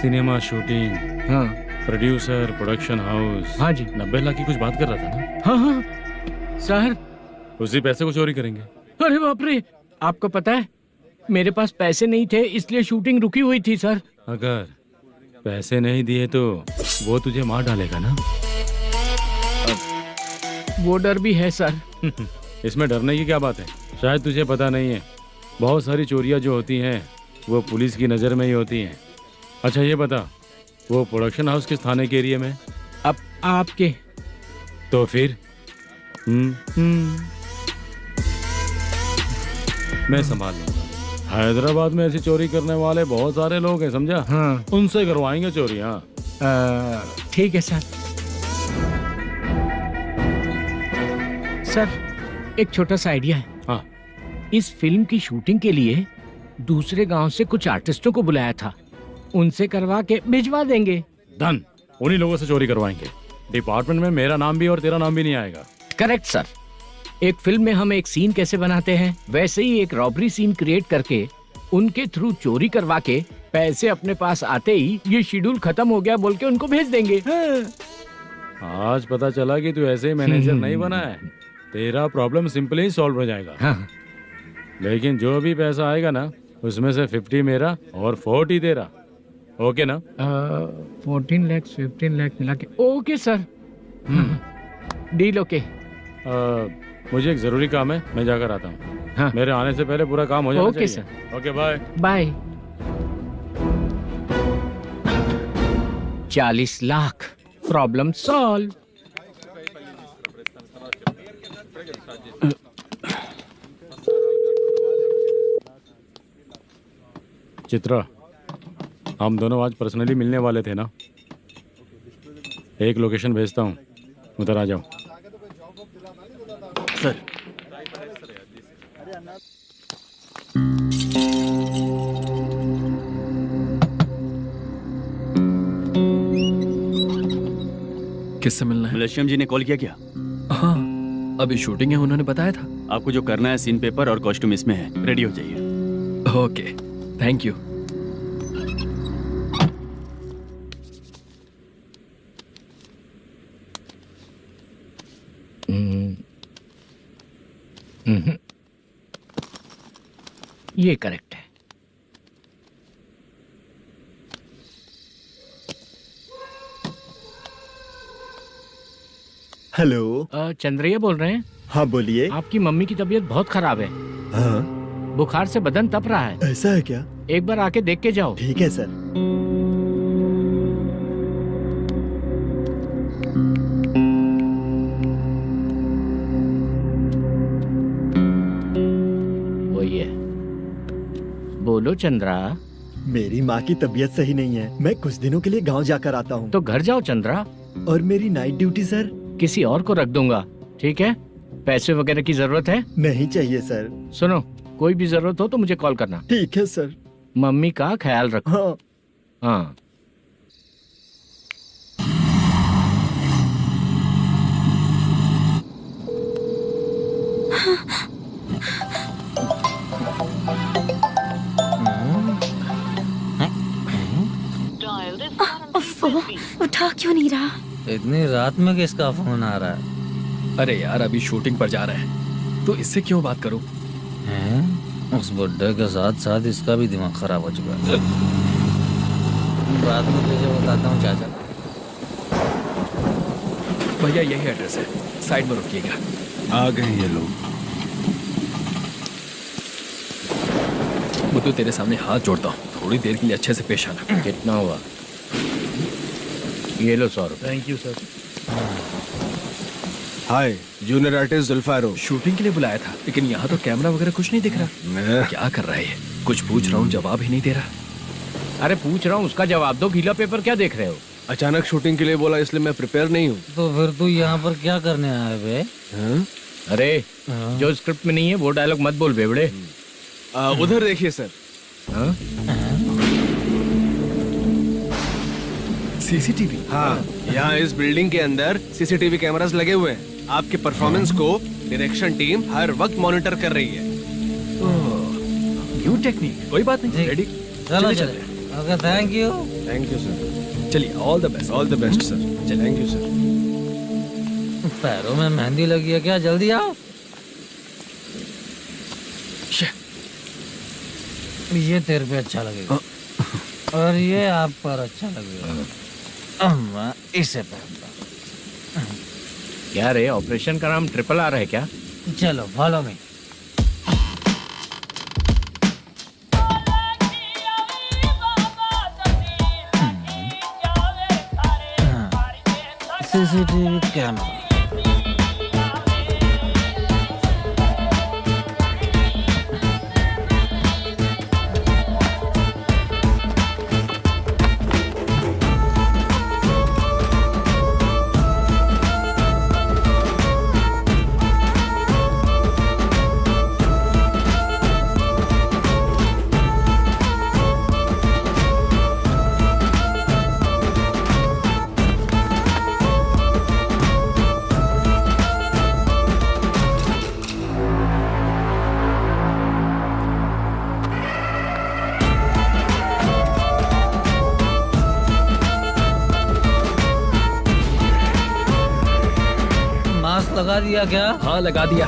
सिनेमा शूटिंग, हाँ, प्रोड्यूसर, प्रोडक्शन हाउस, हाँ जी, 90 लाख की कुछ बात कर रहा था ना? हाँ हाँ सर। उसी पैसे को चोरी करेंगे। अरे बाप रे, आपको पता है मेरे पास पैसे नहीं थे इसलिए शूटिंग रुकी हुई थी सर। अगर पैसे नहीं दिए तो वो तुझे मार डालेगा ना? वो डर भी है सर। इसमें डरने की क्या बात है? शायद तुझे पता नहीं है, बहुत सारी चोरियां जो होती हैं वो पुलिस की नज़र में ही होती हैं। अच्छा ये बता, वो प्रोडक्शन हाउस किस थाने के एरिया में? अब आपके। तो फिर मैं संभाल लूंगा। हैदराबाद में ऐसी चोरी करने वाले बहुत सारे लोग हैं, समझा? हाँ, उनसे करवाएंगे चोरी। हाँ ठीक है सर। सर एक छोटा सा आइडिया है। हाँ। इस फिल्म की शूटिंग के लिए दूसरे गांव से कुछ आर्टिस्टों को बुलाया था, उनसे करवा के भिजवा देंगे। डन, उन्हीं लोगों से चोरी करवाएंगे। डिपार्टमेंट में मेरा नाम भी और तेरा नाम भी नहीं आएगा। Correct sir. एक फिल्म में हम एक सीन कैसे बनाते हैं वैसे ही एक रॉबरी सीन क्रिएट करके उनके थ्रू चोरी करवा के पैसे अपने पास आते ही ये शेड्यूल खत्म हो गया बोल के उनको भेज देंगे। आज पता चला कि तू ऐसे ही मैनेजर नहीं बना है। तेरा प्रॉब्लम सिंपली ही सॉल्व हो जाएगा। हाँ। लेकिन जो भी पैसा आएगा ना उसमें से 50 मेरा और 40 तेरा। ओके ना? 14 लाख 15 लाख मिला के। Okay sir. Deal okay. मुझे एक जरूरी काम है, मैं जाकर आता हूँ। हाँ। मेरे आने से पहले पूरा काम हो जाना ओके चाहिए। Sir. Okay bye bye. 40 lakh, problem solve. Chitra, हम दोनों आज पर्सनली मिलने वाले थे ना? एक लोकेशन भेजता हूँ, उधर आ जाओ। सर किससे मिलना है? मलेशियम जी ने कॉल किया क्या? हाँ, अभी शूटिंग है, उन्होंने बताया था। आपको जो करना है, सीन पेपर और कॉस्ट्यूम इसमें है, रेडी हो जाइए। Okay, thank you. ये करेक्ट है। हेलो। चंद्रैया बोल रहे हैं? हाँ बोलिए। आपकी मम्मी की तबीयत बहुत खराब है। हाँ। बुखार से बदन तप रहा है। ऐसा है क्या? एक बार आके देख के जाओ। ठीक है सर। वही है। बोलो चंद्रा। मेरी माँ की तबीयत सही नहीं है, मैं कुछ दिनों के लिए गांव जाकर आता हूँ। तो घर जाओ चंद्रा। और मेरी नाइट ड्यूटी सर? किसी और को रख दूंगा, ठीक है? पैसे वगैरह की जरूरत है? नहीं चाहिए सर। सुनो, कोई भी जरूरत हो तो मुझे कॉल करना। ठीक है सर। मम्मी का ख्याल रखो। हाँ। हाँ। उठा क्यों नहीं रहा? इतनी रात में किसका फोन आ रहा है? अरे यार, अभी शूटिंग पर जा रहे हैं तो इससे क्यों बात करूं? हैं? उस बुड्ढे के साथ साथ इसका भी दिमाग खराब हो चुका है। रात में तुझे बताता हूँ चाचा। भैया यही एड्रेस है, साइड में रुकिएगा। आ गए ये लोग। मुझे तेरे सामने हाथ जोड़ता हूँ, थोड़ी देर के लिए अच्छे से पेश आना। कितना हुआ? ये लो 100 रुपए। Thank you sir. Hi, junior artist जुल्फारो। शूटिंग के लिए बुलाया था, लेकिन यहाँ तो कैमरा वगैरह कुछ नहीं दिख रहा। क्या कर रहा है ये? कुछ पूछ रहा हूँ, जवाब ही नहीं दे रहा। अरे पूछ रहा हूँ, उसका जवाब दो। गीला पेपर क्या देख रहे हो? अचानक शूटिंग के लिए बोला, इसलिए मैं प्रिपेयर नहीं हूँ। तो फिर तू यहाँ पर क्या करने आया बे? अरे जो स्क्रिप्ट में नहीं है वो डायलॉग मत बोल बेवड़े। उधर देखिए सर। सीसीटीवी? हाँ, यहाँ इस बिल्डिंग के अंदर सीसीटीवी कैमरास लगे हुए हैं। आपके परफॉर्मेंस को डायरेक्शन टीम हर वक्त मॉनिटर कर रही है। न्यू टेक्निक, कोई बात नहीं, रेडी। चलो चलो। Okay, thank you sir. चलिए, all the best. All the best sir. Thank you sir. पैरों में मेहंदी लगी है क्या? जल्दी आओ। ये तेरे पे अच्छा लगेगा और ये आप पर अच्छा लगेगा। अम्मा इसे पहनता। क्या रे, ऑपरेशन का नाम ट्रिपल आर है क्या? चलो फॉलो मी। CCTV camera. लगा दिया क्या? हाँ, लगा दिया।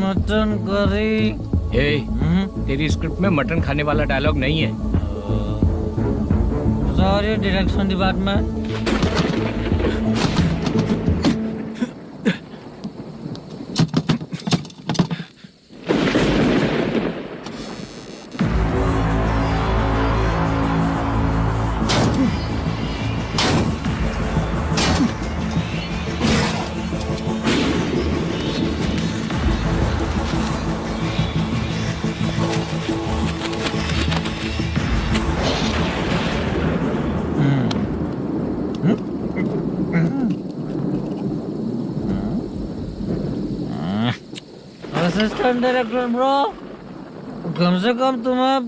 Mutton curry. तेरी स्क्रिप्ट में मटन खाने वाला डायलॉग नहीं है। Sorry direction department. Assistant director bro, कम से कम तुम्हें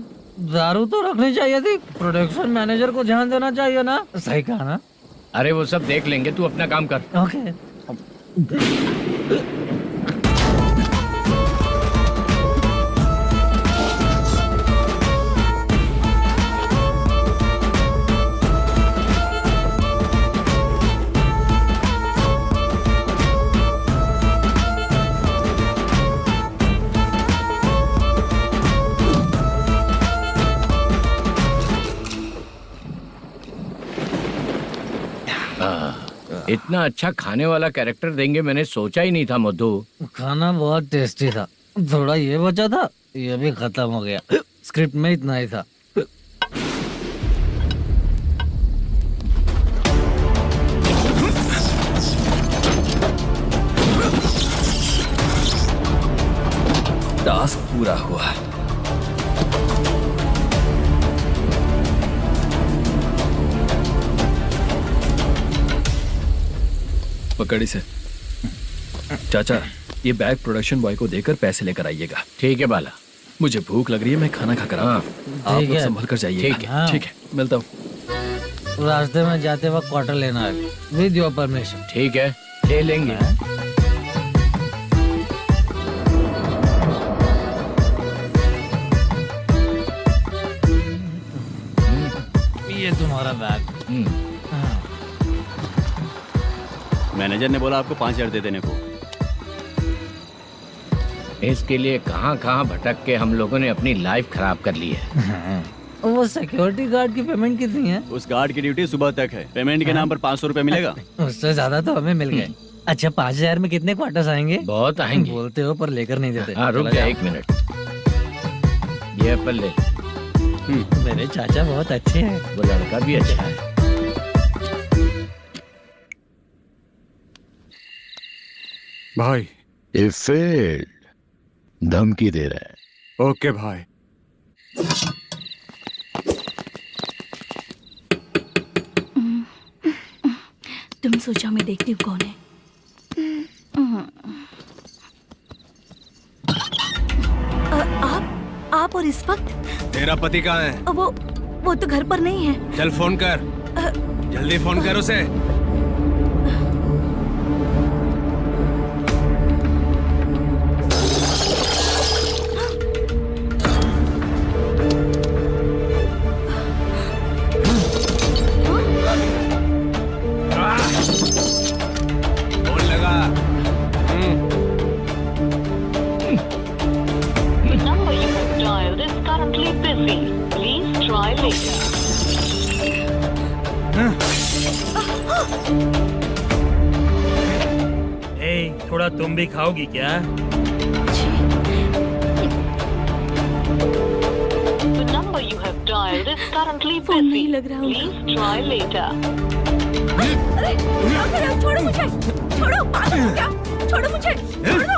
दारू तो रखनी चाहिए थी। प्रोडक्शन मैनेजर को ध्यान देना चाहिए ना। सही कहा ना? अरे वो सब देख लेंगे, तू अपना काम कर। ओके। इतना अच्छा खाने वाला कैरेक्टर देंगे मैंने सोचा ही नहीं था मधु। खाना बहुत टेस्टी था। थोड़ा ये बचा था, ये भी खत्म हो गया। स्क्रिप्ट में इतना ही था। टास्क पूरा हुआ। पकड़ी से। चाचा, ये बैग प्रोडक्शन बॉय को देकर पैसे लेकर आइएगा। ठीक है बाला। मुझे भूख लग रही है, मैं खाना खाकर आता हूँ। आप लोग संभल कर जाइए। ठीक है। ठीक है, मिलता हूँ। रास्ते में जाते वक्त क्वार्टर लेना है, विद योर परमिशन। ठीक है, ले लेंगे। ये तुम्हारा बैग। मैनेजर ने बोला आपको 5,000 दे देने को। इसके लिए कहाँ कहाँ भटक के हम लोगों ने अपनी लाइफ खराब कर ली है। वो सिक्योरिटी गार्ड की पेमेंट कितनी है? उस गार्ड की ड्यूटी सुबह तक है। पेमेंट के नाम पर 500 रुपए मिलेगा। उससे ज्यादा तो हमें मिल गए। अच्छा, 5,000 में कितने क्वार्टर्स आएंगे? बहुत आएंगे। बोलते हो पर लेकर नहीं देते। हाँ, रुक जा 1 मिनट। ये एप्पल ले। मेरे चाचा बहुत अच्छे हैं। वो लड़का भी अच्छा है। भाई It failed. धमकी दे रहा है। ओके भाई। तुम सोचो मैं देखती हूँ कौन है। आप और इस वक्त तेरा पति कहाँ है? वो तो घर पर नहीं है। चल फोन कर, जल्दी फोन कर उसे। फोन लगा। number you have dialed is currently busy. Please try later. थोड़ा तुम भी खाओगी क्या? The number you have dialed is currently busy. Please try later. अरे छोड़ो मुझे, छोड़ो, पागल हो क्या? छोड़ो मुझे, छोड़ो।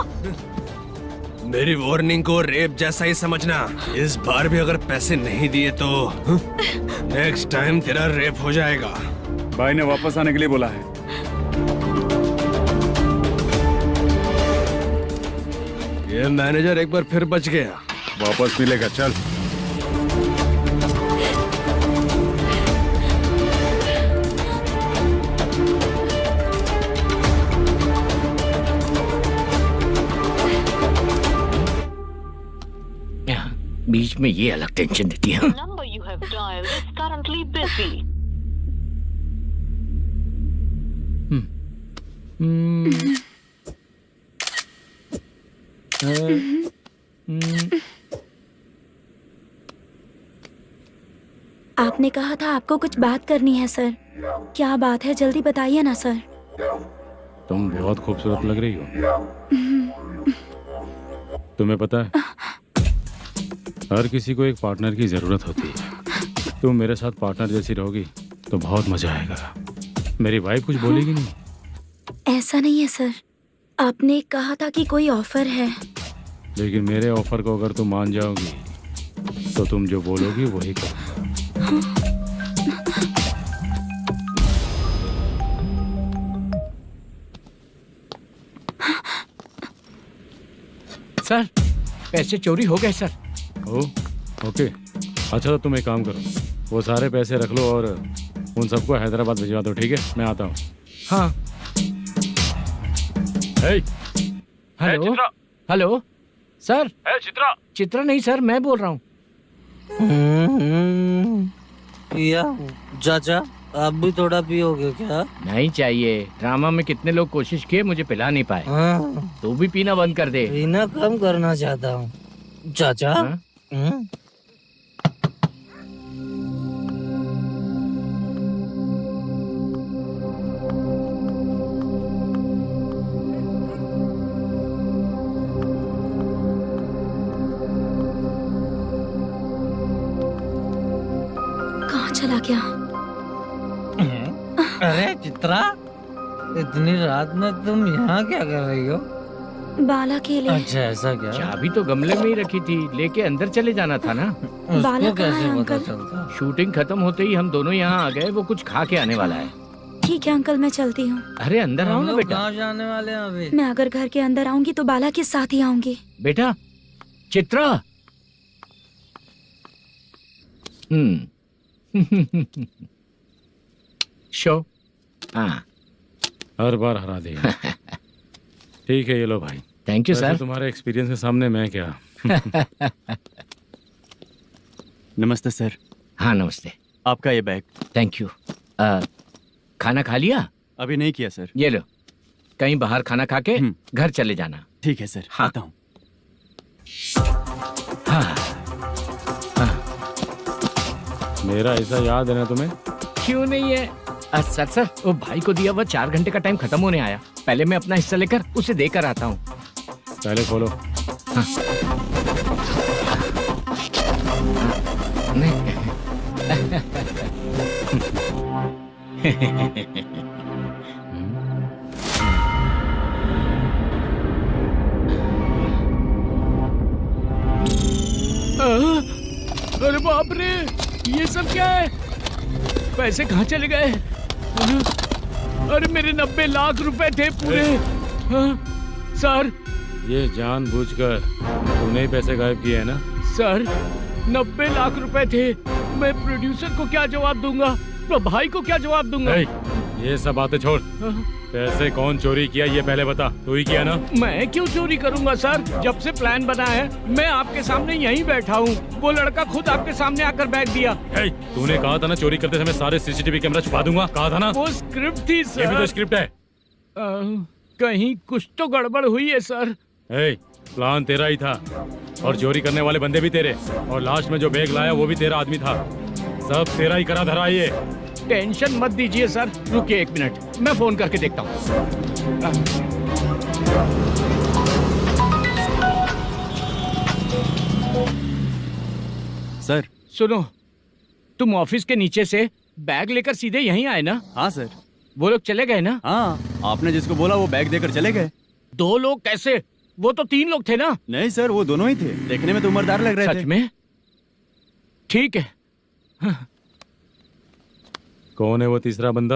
मेरी वार्निंग को रेप जैसा ही समझना। इस बार भी अगर पैसे नहीं दिए तो नेक्स्ट टाइम तेरा रेप हो जाएगा। भाई ने वापस आने के लिए बोला है। ये मैनेजर एक बार फिर बच गया। वापस मिलेगा, चल। बीच में ये अलग टेंशन देती है। Number you have dialed is currently busy. आपने कहा था आपको कुछ बात करनी है सर। क्या बात है, जल्दी बताइए ना सर। तुम बहुत खूबसूरत लग रही हो। तुम्हें पता है, हर किसी को एक पार्टनर की जरूरत होती है। तुम मेरे साथ पार्टनर जैसी रहोगी तो बहुत मजा आएगा। मेरी वाइफ कुछ बोलेगी नहीं? ऐसा नहीं है सर, आपने कहा था कि कोई ऑफर है। लेकिन मेरे ऑफर को अगर तुम मान जाओगी तो तुम जो बोलोगी वही करो। सर, पैसे चोरी हो गए सर। ओके, अच्छा तो तुम एक काम करो, वो सारे पैसे रख लो और उन सबको हैदराबाद भिजवा दो, ठीक है? मैं आता हूँ। हाँ। Hello hello sir. चित्रा नहीं सर, मैं बोल रहा हूँ। या चाचा, आप भी थोड़ा पियोगे क्या? नहीं चाहिए। ड्रामा में कितने लोग कोशिश किए, मुझे पिला नहीं पाए। तू भी पीना बंद कर दे। पीना कम करना चाहता हूँ चाचा। कहाँ चला गया? अरे चित्रा, इतनी रात में तुम यहाँ क्या कर रही हो? बाला के लिए। अच्छा ऐसा क्या? चाबी तो गमले में ही रखी थी, लेके अंदर चले जाना था ना। बाला कैसे कहाँ है पता अंकल? चलता? शूटिंग खत्म होते ही हम दोनों यहाँ आ गए। वो कुछ खा के आने वाला है। ठीक है अंकल, मैं चलती हूँ। अरे अंदर आओ हम ना लोग बेटा। कहाँ जाने वाले हैं अभी? मैं अगर घर के अंदर आऊंगी तो बाला के साथ ही आऊंगी। बेटा चित्रा। शो। हाँ, हर बार हरा दे। ठीक है, ये लो भाई। Thank you sir. तुम्हारे एक्सपीरियंस के सामने मैं क्या। नमस्ते सर। हाँ नमस्ते। आपका ये बैग। Thank you. खाना खा लिया? अभी नहीं किया सर। ये लो, कहीं बाहर खाना खा के घर चले जाना। ठीक है सर। हाँ। आता हूँ। हाँ। मेरा ऐसा याद है ना तुम्हें? क्यों नहीं है? सर वो भाई को दिया हुआ 4 घंटे का टाइम खत्म होने आया। पहले मैं अपना हिस्सा लेकर उसे देकर आता हूँ। पहले खोलो। हाँ। नहीं। अरे बाप रे, ये सब क्या है? पैसे कहाँ चले गए? अरे मेरे 90 लाख रुपए थे पूरे। सर, ये जानबूझकर तूने ही पैसे गायब किए हैं ना? सर 90 लाख रुपए थे। मैं प्रोड्यूसर को क्या जवाब दूंगा, तो भाई को क्या जवाब दूंगा? ये सब बातें छोड़, पैसे कौन चोरी किया ये पहले बता। तू ही किया ना? मैं क्यों चोरी करूंगा सर? जब से प्लान बना है मैं आपके सामने यहीं बैठा हूँ, वो लड़का खुद आपके सामने आकर बैठ दिया। तूने कहा था ना चोरी करते समय सारे सीसीटीवी कैमरा छुपा दूंगा, कहा था ना? वो स्क्रिप्ट थी सर। ये भी तो स्क्रिप्ट है। कहीं कुछ तो गड़बड़ हुई है सर। प्लान तेरा ही था और चोरी करने वाले बंदे भी तेरे, और लास्ट में जो बैग लाया वो भी तेरा आदमी था। सब तेरा ही करा धरा ये। टेंशन मत दीजिए सर, रुकिए 1 मिनट, मैं फोन करके देखता हूँ। सर सुनो, तुम ऑफिस के नीचे से बैग लेकर सीधे यहीं आए ना? हाँ सर। वो लोग चले गए ना? हाँ, आपने जिसको बोला वो बैग देकर चले गए। 2 लोग कैसे? वो तो 3 लोग थे ना? नहीं सर, वो दोनों ही थे। देखने में तो उम्रदार लग रहे थे। सच में? ठीक है। कौन है वो तीसरा बंदा?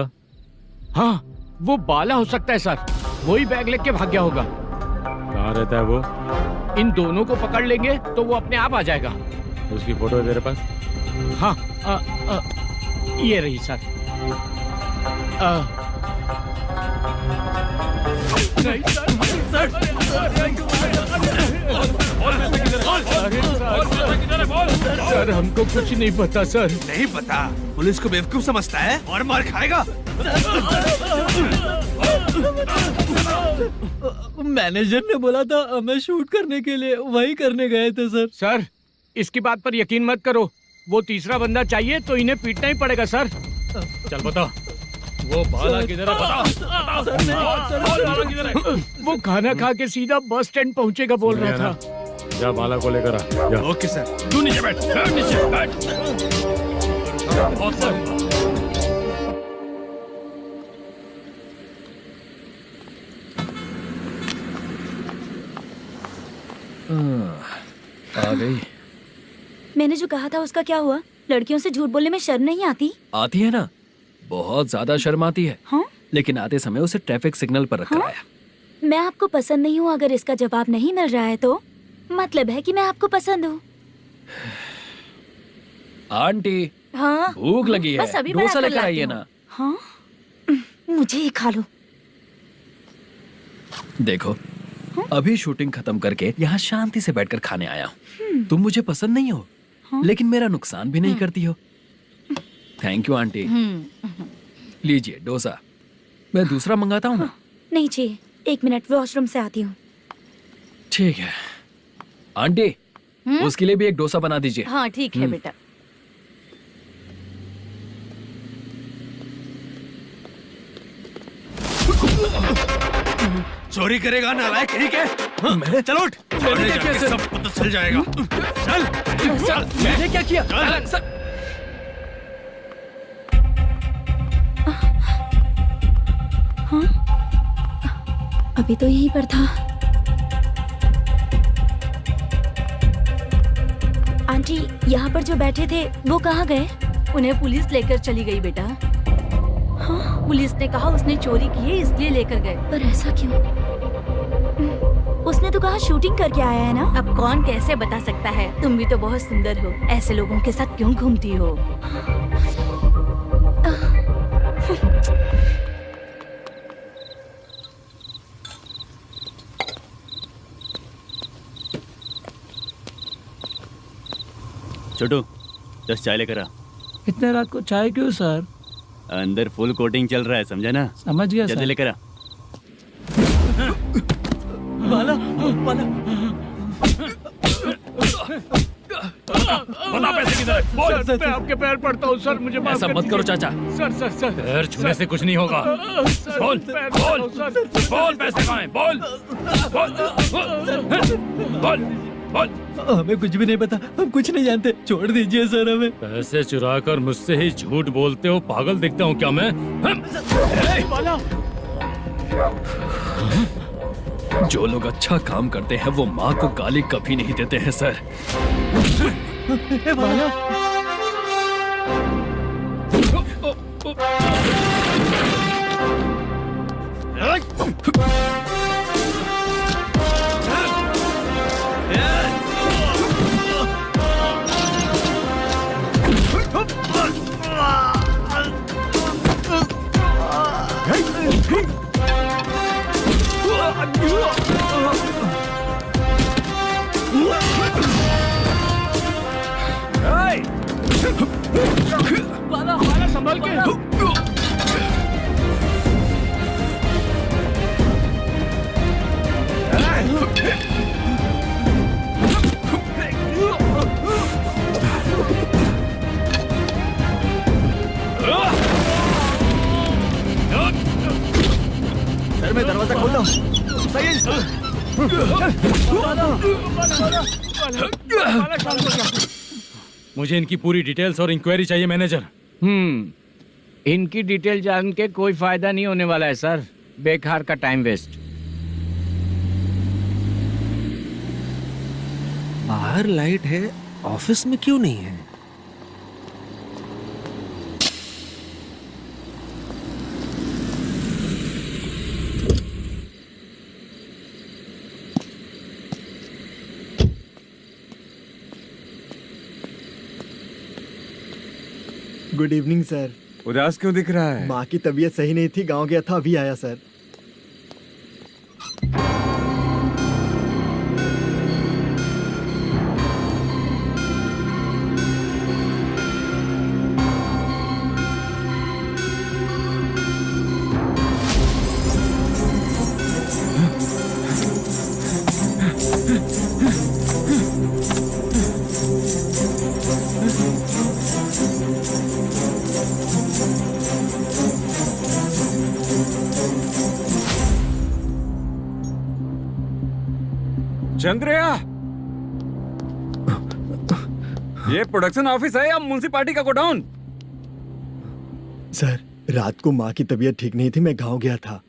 हाँ, वो बाला हो सकता है सर, वही बैग लेके भाग गया होगा। कहाँ रहता है वो? इन दोनों को पकड़ लेंगे तो वो अपने आप आ जाएगा। उसकी फोटो है तेरे पास? हाँ, ये रही सर। नहीं सर, हमको कुछ नहीं पता सर। नहीं पता? पुलिस को बेवकूफ समझता है और मार खाएगा। मैनेजर ने बोला था हमें शूट करने के लिए, वही करने गए थे सर। सर, इसकी बात पर यकीन मत करो, वो तीसरा बंदा चाहिए तो इन्हें पीटना ही पड़ेगा सर। चल बता, वो बाला किधर है? बता। किधर है? वो खाना खा के सीधा बस स्टैंड पहुंचेगा बोल रहा था। जा बाला को लेकर आ। जा। Okay sir. तू नीचे बैठ, नीचे बैठ। आ गई। मैंने जो कहा था उसका क्या हुआ? लड़कियों से झूठ बोलने में शर्म नहीं आती? आती है ना, बहुत ज्यादा शर्म आती है। हाँ? लेकिन आते समय उसे ट्रैफिक सिग्नल पर रखकर हाँ? आया। मैं आपको पसंद नहीं हूँ, अगर इसका जवाब नहीं मिल रहा है तो मतलब है कि मैं आपको पसंद हूँ। आंटी, हाँ? भूख लगी है, बस अभी डोसा बनाकर लेकर लाती आइए हूँ। ना। हाँ? मुझे ही खा लो। देखो, अभी शूटिंग खत्म करके यहाँ शांति से बैठकर खाने आया हूँ। तुम मुझे पसंद नहीं हो, लेकिन मेरा नुकसान भी नहीं करती हो। Thank you aunty. लीजिए डोसा। मैं दूसरा मंगाता हूँ ना? नहीं चाहिए, 1 मिनट, वॉशरूम से आती हूँ। ठीक है आंटी, उसके लिए भी एक डोसा बना दीजिए। हाँ ठीक है बेटा। चोरी करेगा नालायक कहीं के? हाँ, चल उठ। मैंने क्या किया? सब पता चल जाएगा। चल। मैंने क्या किया? हाँ? अभी तो यहीं पर था। आंटी, यहाँ पर जो बैठे थे वो कहाँ गए? उन्हें पुलिस लेकर चली गई बेटा। हाँ? पुलिस ने कहा उसने चोरी की है इसलिए लेकर गए। पर ऐसा क्यों? उसने तो कहा शूटिंग करके आया है ना। अब कौन कैसे बता सकता है? तुम भी तो बहुत सुंदर हो, ऐसे लोगों के साथ क्यों घूमती हो? छोटू 10 चाय लेकर आ। इतने रात को चाय क्यों सर? अंदर फुल कोटिंग चल रहा है, समझा ना? समझ गया जल्दी सर। लेकर आ। बाला, बाला। बता पैसे किधर है? बोल। सर, मैं आपके पैर पड़ता हूँ सर, मुझे माफ ऐसा कर मत करो दीजिए। चाचा। सर पैर छूने से कुछ नहीं होगा। सर, बोल, पैर बोल, पड़ता हूँ, सर। बोल पैसे कहाँ हैं? बोल, बोल, बोल। हमें कुछ भी नहीं पता, हम कुछ नहीं जानते, छोड़ दीजिए सर हमें। पैसे चुराकर मुझसे ही झूठ बोलते हो, पागल दिखता हूँ क्या मैं? जो लोग अच्छा काम करते हैं वो माँ को गाली कभी नहीं देते हैं सर। बाला बाला बाला संभाल के। सर मैं दरवाजा खोलता हूँ। सही है। मुझे इनकी पूरी डिटेल्स और इंक्वायरी चाहिए मैनेजर। इनकी डिटेल जान के कोई फायदा नहीं होने वाला है सर, बेकार का टाइम वेस्ट। बाहर लाइट है, ऑफिस में क्यों नहीं है? Good evening sir. उदास क्यों दिख रहा है? माँ की तबीयत सही नहीं थी, गांव गया था, अभी आया सर। चंद्रया, ये प्रोडक्शन ऑफिस है या म्युनिसिपालिटी का गोडाउन? सर रात को माँ की तबीयत ठीक नहीं थी, मैं गांव गया था।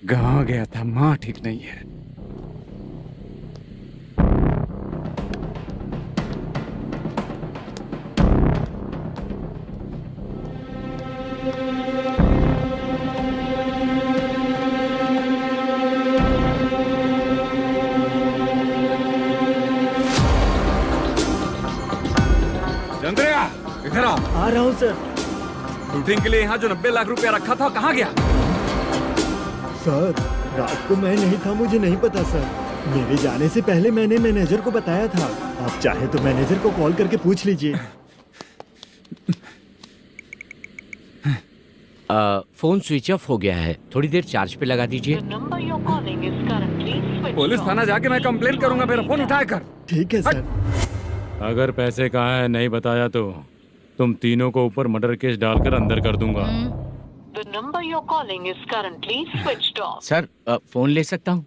गांव गया था, माँ ठीक नहीं है। चंद्रया, इधर आओ। आ रहा हूँ सर। शूटिंग के लिए यहाँ जो 90 लाख रुपया रखा था, कहाँ गया? सर रात को मैं नहीं था, मुझे नहीं पता सर। मेरे जाने से पहले मैंने मैनेजर को बताया था। आप चाहे तो मैनेजर को कॉल करके पूछ लीजिए। फोन स्विच ऑफ हो गया है, थोड़ी देर चार्ज पे लगा दीजिए। पुलिस थाना जाके मैं कंप्लेंट करूंगा, मेरा फोन उठाया कर। ठीक है सर। अगर पैसे कहाँ है नहीं बताया तो तुम तीनों को ऊपर मर्डर केस डालकर अंदर कर दूंगा। The number you're calling is currently switched off. Sir phone ले सकता हूँ?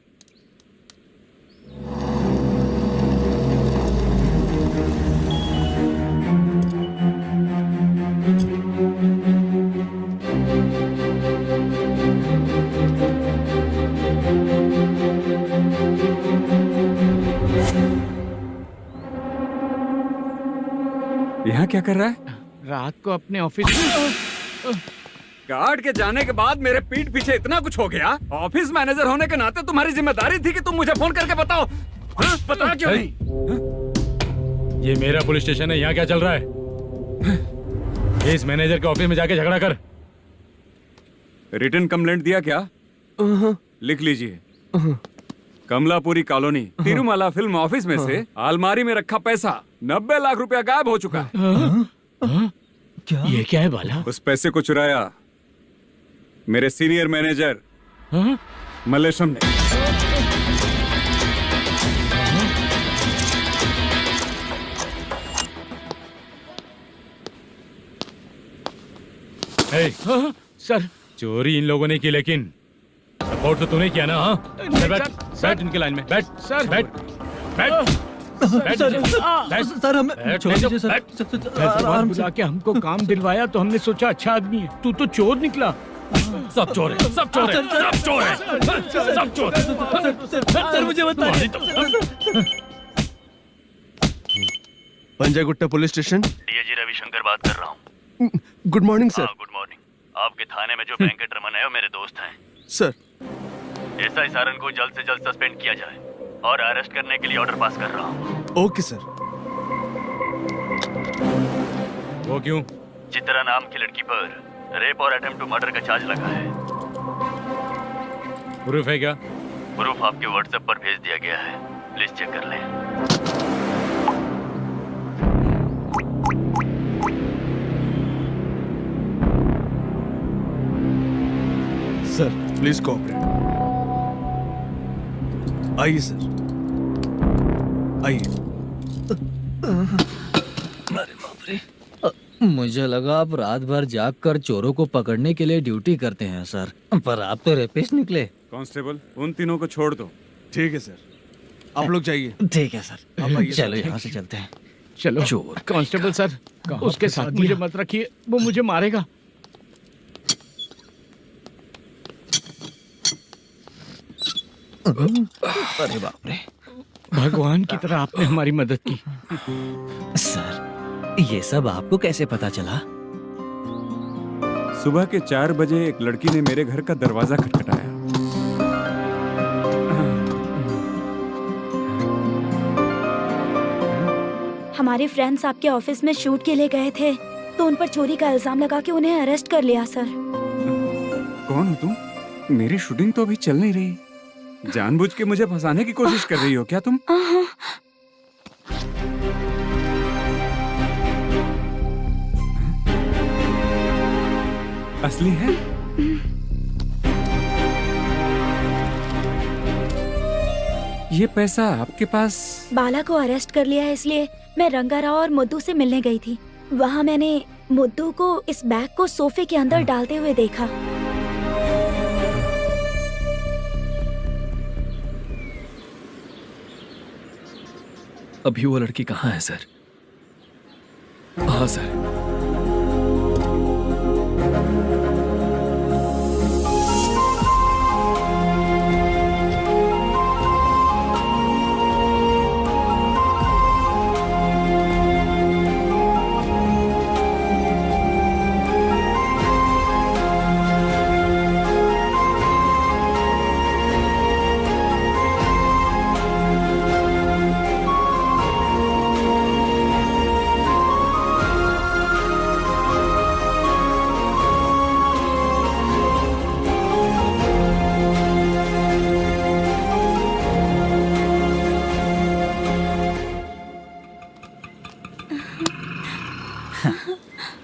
यहाँ क्या कर रहा है? रात को अपने ऑफिस गार्ड के जाने के बाद मेरे पीठ पीछे इतना कुछ हो गया। ऑफिस मैनेजर होने के नाते तुम्हारी जिम्मेदारी थी कि तुम मुझे फोन करके बताओ। हाँ? पता क्यों नहीं? ये मेरा पुलिस स्टेशन है, यहाँ क्या चल रहा है? इस मैनेजर के ऑफिस में जाके झगड़ा कर। रिटन कंप्लेंट दिया क्या? लिख लीजिए। Kamalapuri colony, Tirumala film office में से अलमारी में रखा पैसा 90 लाख रुपया गायब हो चुका है। क्या? ये क्या है बाला? उस पैसे को चुराया मेरे सीनियर मैनेजर मल्लेशम ने। सर चोरी इन लोगों ने की, लेकिन सपोर्ट तो तूने किया ना? हाँ बैठ इनके लाइन में, बैठ सर, बैठ सर हमें छोड़ दीजिए सर। आराम से आके हमको काम दिलवाया तो हमने सोचा अच्छा आदमी है, तू तो चोर निकला। सब चोर है, सब चोर है, सब चोर है, सब चोर है। सर मुझे बताइए। Panjagutta police station. DAG Ravishankar बात कर रहा हूँ। Good morning sir. Good morning. आपके थाने में जो बैंकेट रमन है वो मेरे दोस्त हैं। सर एसआई सारन को जल्द से जल्द सस्पेंड किया जाए और अरेस्ट करने के लिए ऑर्डर पास कर रहा हूँ। Okay sir. वो क्यों? चित्रा नाम की लड़की पर रेप और अटेम्प्ट टू मर्डर का चार्ज लगा है। प्रूफ है क्या? प्रूफ आपके व्हाट्सएप पर भेज दिया गया है, प्लीज चेक कर लें। Sir please cooperate. आइए सर, आइए। अरे बाप रे, मुझे लगा आप रात भर जाग कर चोरों को पकड़ने के लिए ड्यूटी करते हैं सर, पर आप तो रेपिस्ट निकले। कांस्टेबल, उन तीनों को छोड़ दो। ठीक है सर, आप लोग जाइए। ठीक है सर, चलो यहाँ से चलते हैं। चलो चोर कांस्टेबल सर, उसके साथ मुझे मत रखिए, वो मुझे मारेगा। अरे बाप रे, भगवान की तरह आपने हमारी मदद की। सर ये सब आपको कैसे पता चला? सुबह के 4 बजे एक लड़की ने मेरे घर का दरवाजा खटखटाया। हमारे फ्रेंड्स आपके ऑफिस में शूट के लिए गए थे, तो उन पर चोरी का इल्जाम लगा के उन्हें अरेस्ट कर लिया सर। कौन हो तुम? मेरी शूटिंग तो अभी चल नहीं रही। जानबूझ के मुझे फंसाने की कोशिश कर रही हो क्या तुम? असली है? ये पैसा आपके पास? बाला को अरेस्ट कर लिया है, इसलिए मैं रंगाराव और मुद्दू से मिलने गई थी। वहाँ मैंने मुद्दू को इस बैग को सोफे के अंदर डालते हुए देखा। अभी वो लड़की कहाँ है सर? हाँ सर।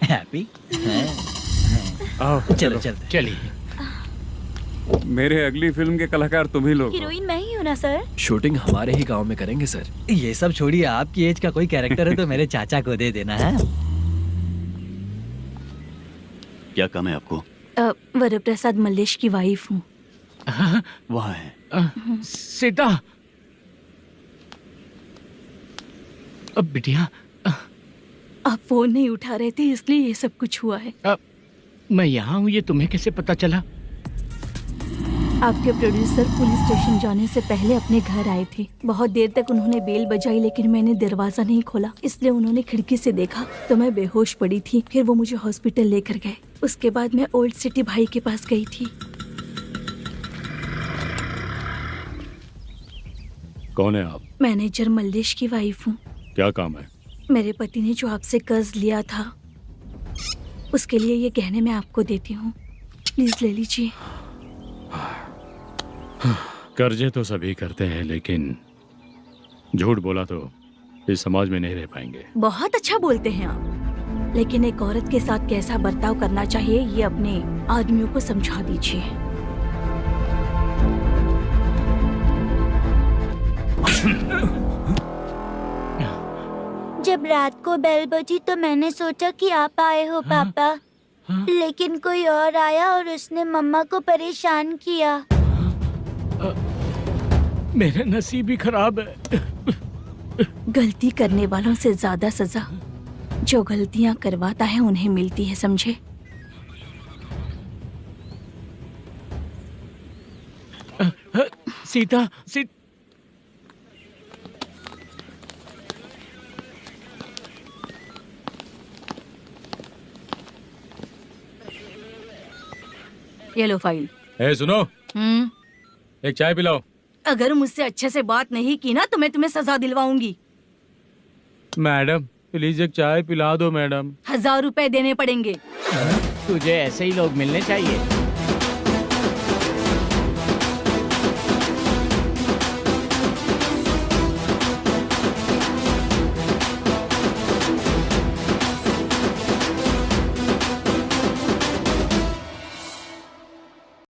हैप्पी? चलो चलते। चलिए। मेरे अगली फिल्म के कलाकार तुम ही लोग हो। हीरोइन मैं ही हूँ ना सर? शूटिंग हमारे ही गांव में करेंगे सर। ये सब छोड़िए, आपकी एज का कोई कैरेक्टर है तो मेरे चाचा को दे देना है। क्या काम है आपको? वरप्रसाद मल्लेश की वाइफ हूँ। वहाँ है। सीता। अब बिटिया, आप फोन नहीं उठा रहे थे, इसलिए ये सब कुछ हुआ है। मैं यहाँ हूँ, ये तुम्हें कैसे पता चला? आपके प्रोड्यूसर पुलिस स्टेशन जाने से पहले अपने घर आए थे। बहुत देर तक उन्होंने बेल बजाई, लेकिन मैंने दरवाजा नहीं खोला, इसलिए उन्होंने खिड़की से देखा तो मैं बेहोश पड़ी थी। फिर वो मुझे हॉस्पिटल लेकर गए। उसके बाद मैं ओल्ड सिटी भाई के पास गई थी। कौन है आप? मैनेजर मल्लेश की वाइफ हूँ। क्या काम है? मेरे पति ने जो आपसे कर्ज लिया था, उसके लिए ये गहने मैं आपको देती हूँ, प्लीज ले लीजिए। कर्जे तो सभी करते हैं, लेकिन झूठ बोला तो इस समाज में नहीं रह पाएंगे। बहुत अच्छा बोलते हैं आप, लेकिन एक औरत के साथ कैसा बर्ताव करना चाहिए ये अपने आदमियों को समझा दीजिए। जब रात को बेल बजी तो मैंने सोचा कि आप आए हो पापा, लेकिन कोई और आया और उसने मम्मा को परेशान किया। मेरा नसीब ही खराब है। गलती करने वालों से ज्यादा सजा जो गलतियां करवाता है उन्हें मिलती है, समझे? सीता, ये लो फाइल। ए सुनो, एक चाय पिलाओ। अगर मुझसे अच्छे से बात नहीं की ना तो मैं तुम्हें सजा दिलवाऊंगी। मैडम प्लीज एक चाय पिला दो मैडम। 1000 रुपए देने पड़ेंगे। तुझे ऐसे ही लोग मिलने चाहिए।